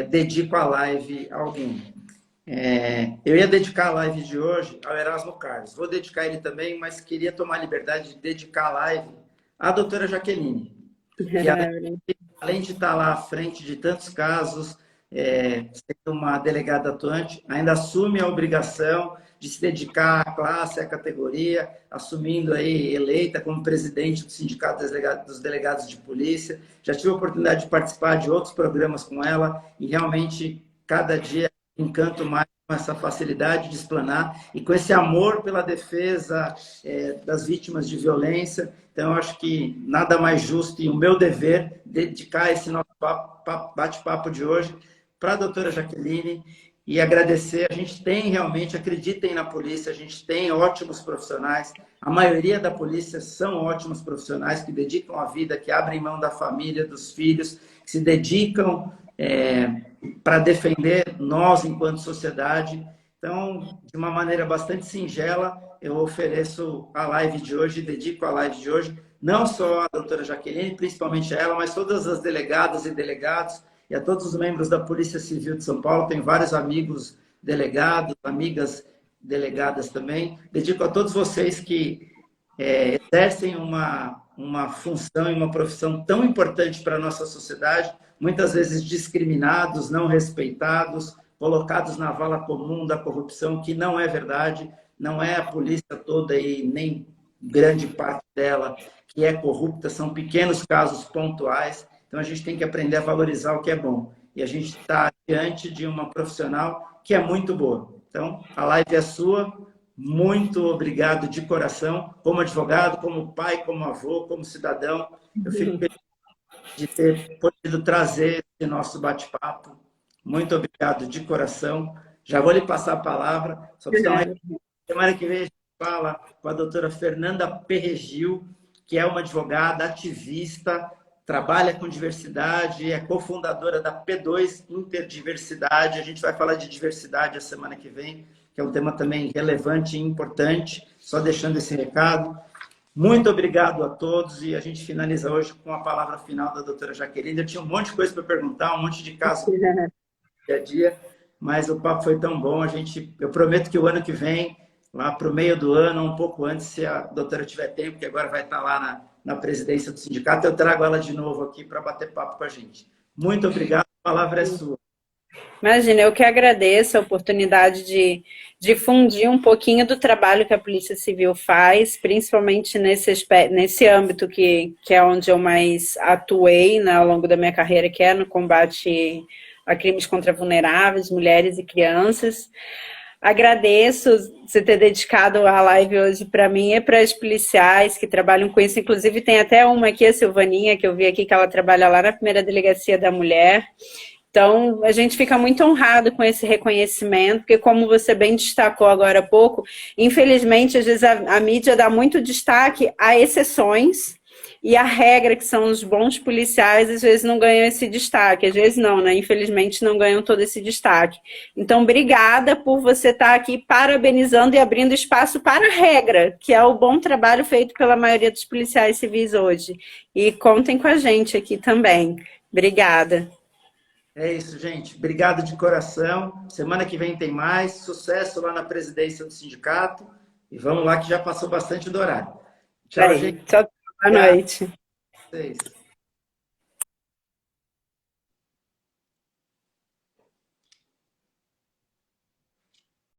dedico a live a alguém. Eu ia dedicar a live de hoje ao Erasmo Carlos. Vou dedicar ele também, mas queria tomar a liberdade de dedicar a live à doutora Jaqueline. Que além de estar lá à frente de tantos casos, sendo uma delegada atuante, ainda assume a obrigação de se dedicar à classe, à categoria, assumindo aí eleita como presidente do Sindicato dos Delegados de Polícia. Já tive a oportunidade de participar de outros programas com ela e realmente cada dia encanto mais com essa facilidade de explanar e com esse amor pela defesa das vítimas de violência. Então, eu acho que nada mais justo e o meu dever dedicar esse nosso bate-papo de hoje para a doutora Jaqueline e agradecer. A gente tem realmente, acreditem na polícia, a gente tem ótimos profissionais. A maioria da polícia são ótimos profissionais que dedicam a vida, que abrem mão da família, dos filhos, que se dedicam para defender nós enquanto sociedade. Então, de uma maneira bastante singela, eu ofereço a live de hoje, dedico a live de hoje, não só à doutora Jaqueline, principalmente a ela, mas todas as delegadas e delegados e a todos os membros da Polícia Civil de São Paulo. Tenho vários amigos delegados, amigas delegadas também. Dedico a todos vocês que exercem uma função e uma profissão tão importante para a nossa sociedade, muitas vezes discriminados, não respeitados, colocados na vala comum da corrupção, que não é verdade, não é a polícia toda e nem grande parte dela que é corrupta, são pequenos casos pontuais, então a gente tem que aprender a valorizar o que é bom. E a gente está diante de uma profissional que é muito boa. Então, a live é sua, muito obrigado de coração, como advogado, como pai, como avô, como cidadão. Eu fico feliz de ter podido trazer esse nosso bate-papo. Muito obrigado de coração. Já vou lhe passar a palavra. Semana que vem a gente fala com a doutora Fernanda Perregil, que é uma advogada ativista, trabalha com diversidade, é cofundadora da P2 Interdiversidade. A gente vai falar de diversidade a semana que vem, que é um tema também relevante e importante. Só deixando esse recado. Muito obrigado a todos e a gente finaliza hoje com a palavra final da doutora Jaqueline. Eu tinha um monte de coisa para perguntar, um monte de casos do dia a dia, mas o papo foi tão bom. Eu prometo que o ano que vem, lá para o meio do ano, um pouco antes, se a doutora tiver tempo, que agora vai estar lá na presidência do sindicato, eu trago ela de novo aqui para bater papo com a gente. Muito obrigado, a palavra é sua. Imagina, eu que agradeço a oportunidade de difundir um pouquinho do trabalho que a Polícia Civil faz, principalmente nesse âmbito que é onde eu mais atuei, né, ao longo da minha carreira, que é no combate a crimes contra vulneráveis, mulheres e crianças. Agradeço você ter dedicado a live hoje para mim e para as policiais que trabalham com isso. Inclusive, tem até uma aqui, a Silvaninha, que eu vi aqui que ela trabalha lá na primeira delegacia da mulher. Então, a gente fica muito honrado com esse reconhecimento, porque como você bem destacou agora há pouco, infelizmente, às vezes a mídia dá muito destaque a exceções, e a regra, que são os bons policiais, às vezes não ganham esse destaque, às vezes não, né? Infelizmente não ganham todo esse destaque. Então, obrigada por você estar aqui parabenizando e abrindo espaço para a regra, que é o bom trabalho feito pela maioria dos policiais civis hoje. E contem com a gente aqui também. Obrigada. É isso, gente. Obrigado de coração. Semana que vem tem mais. Sucesso lá na presidência do sindicato. E vamos lá que já passou bastante do horário. Tchau, gente. Tchau, boa noite. Vocês.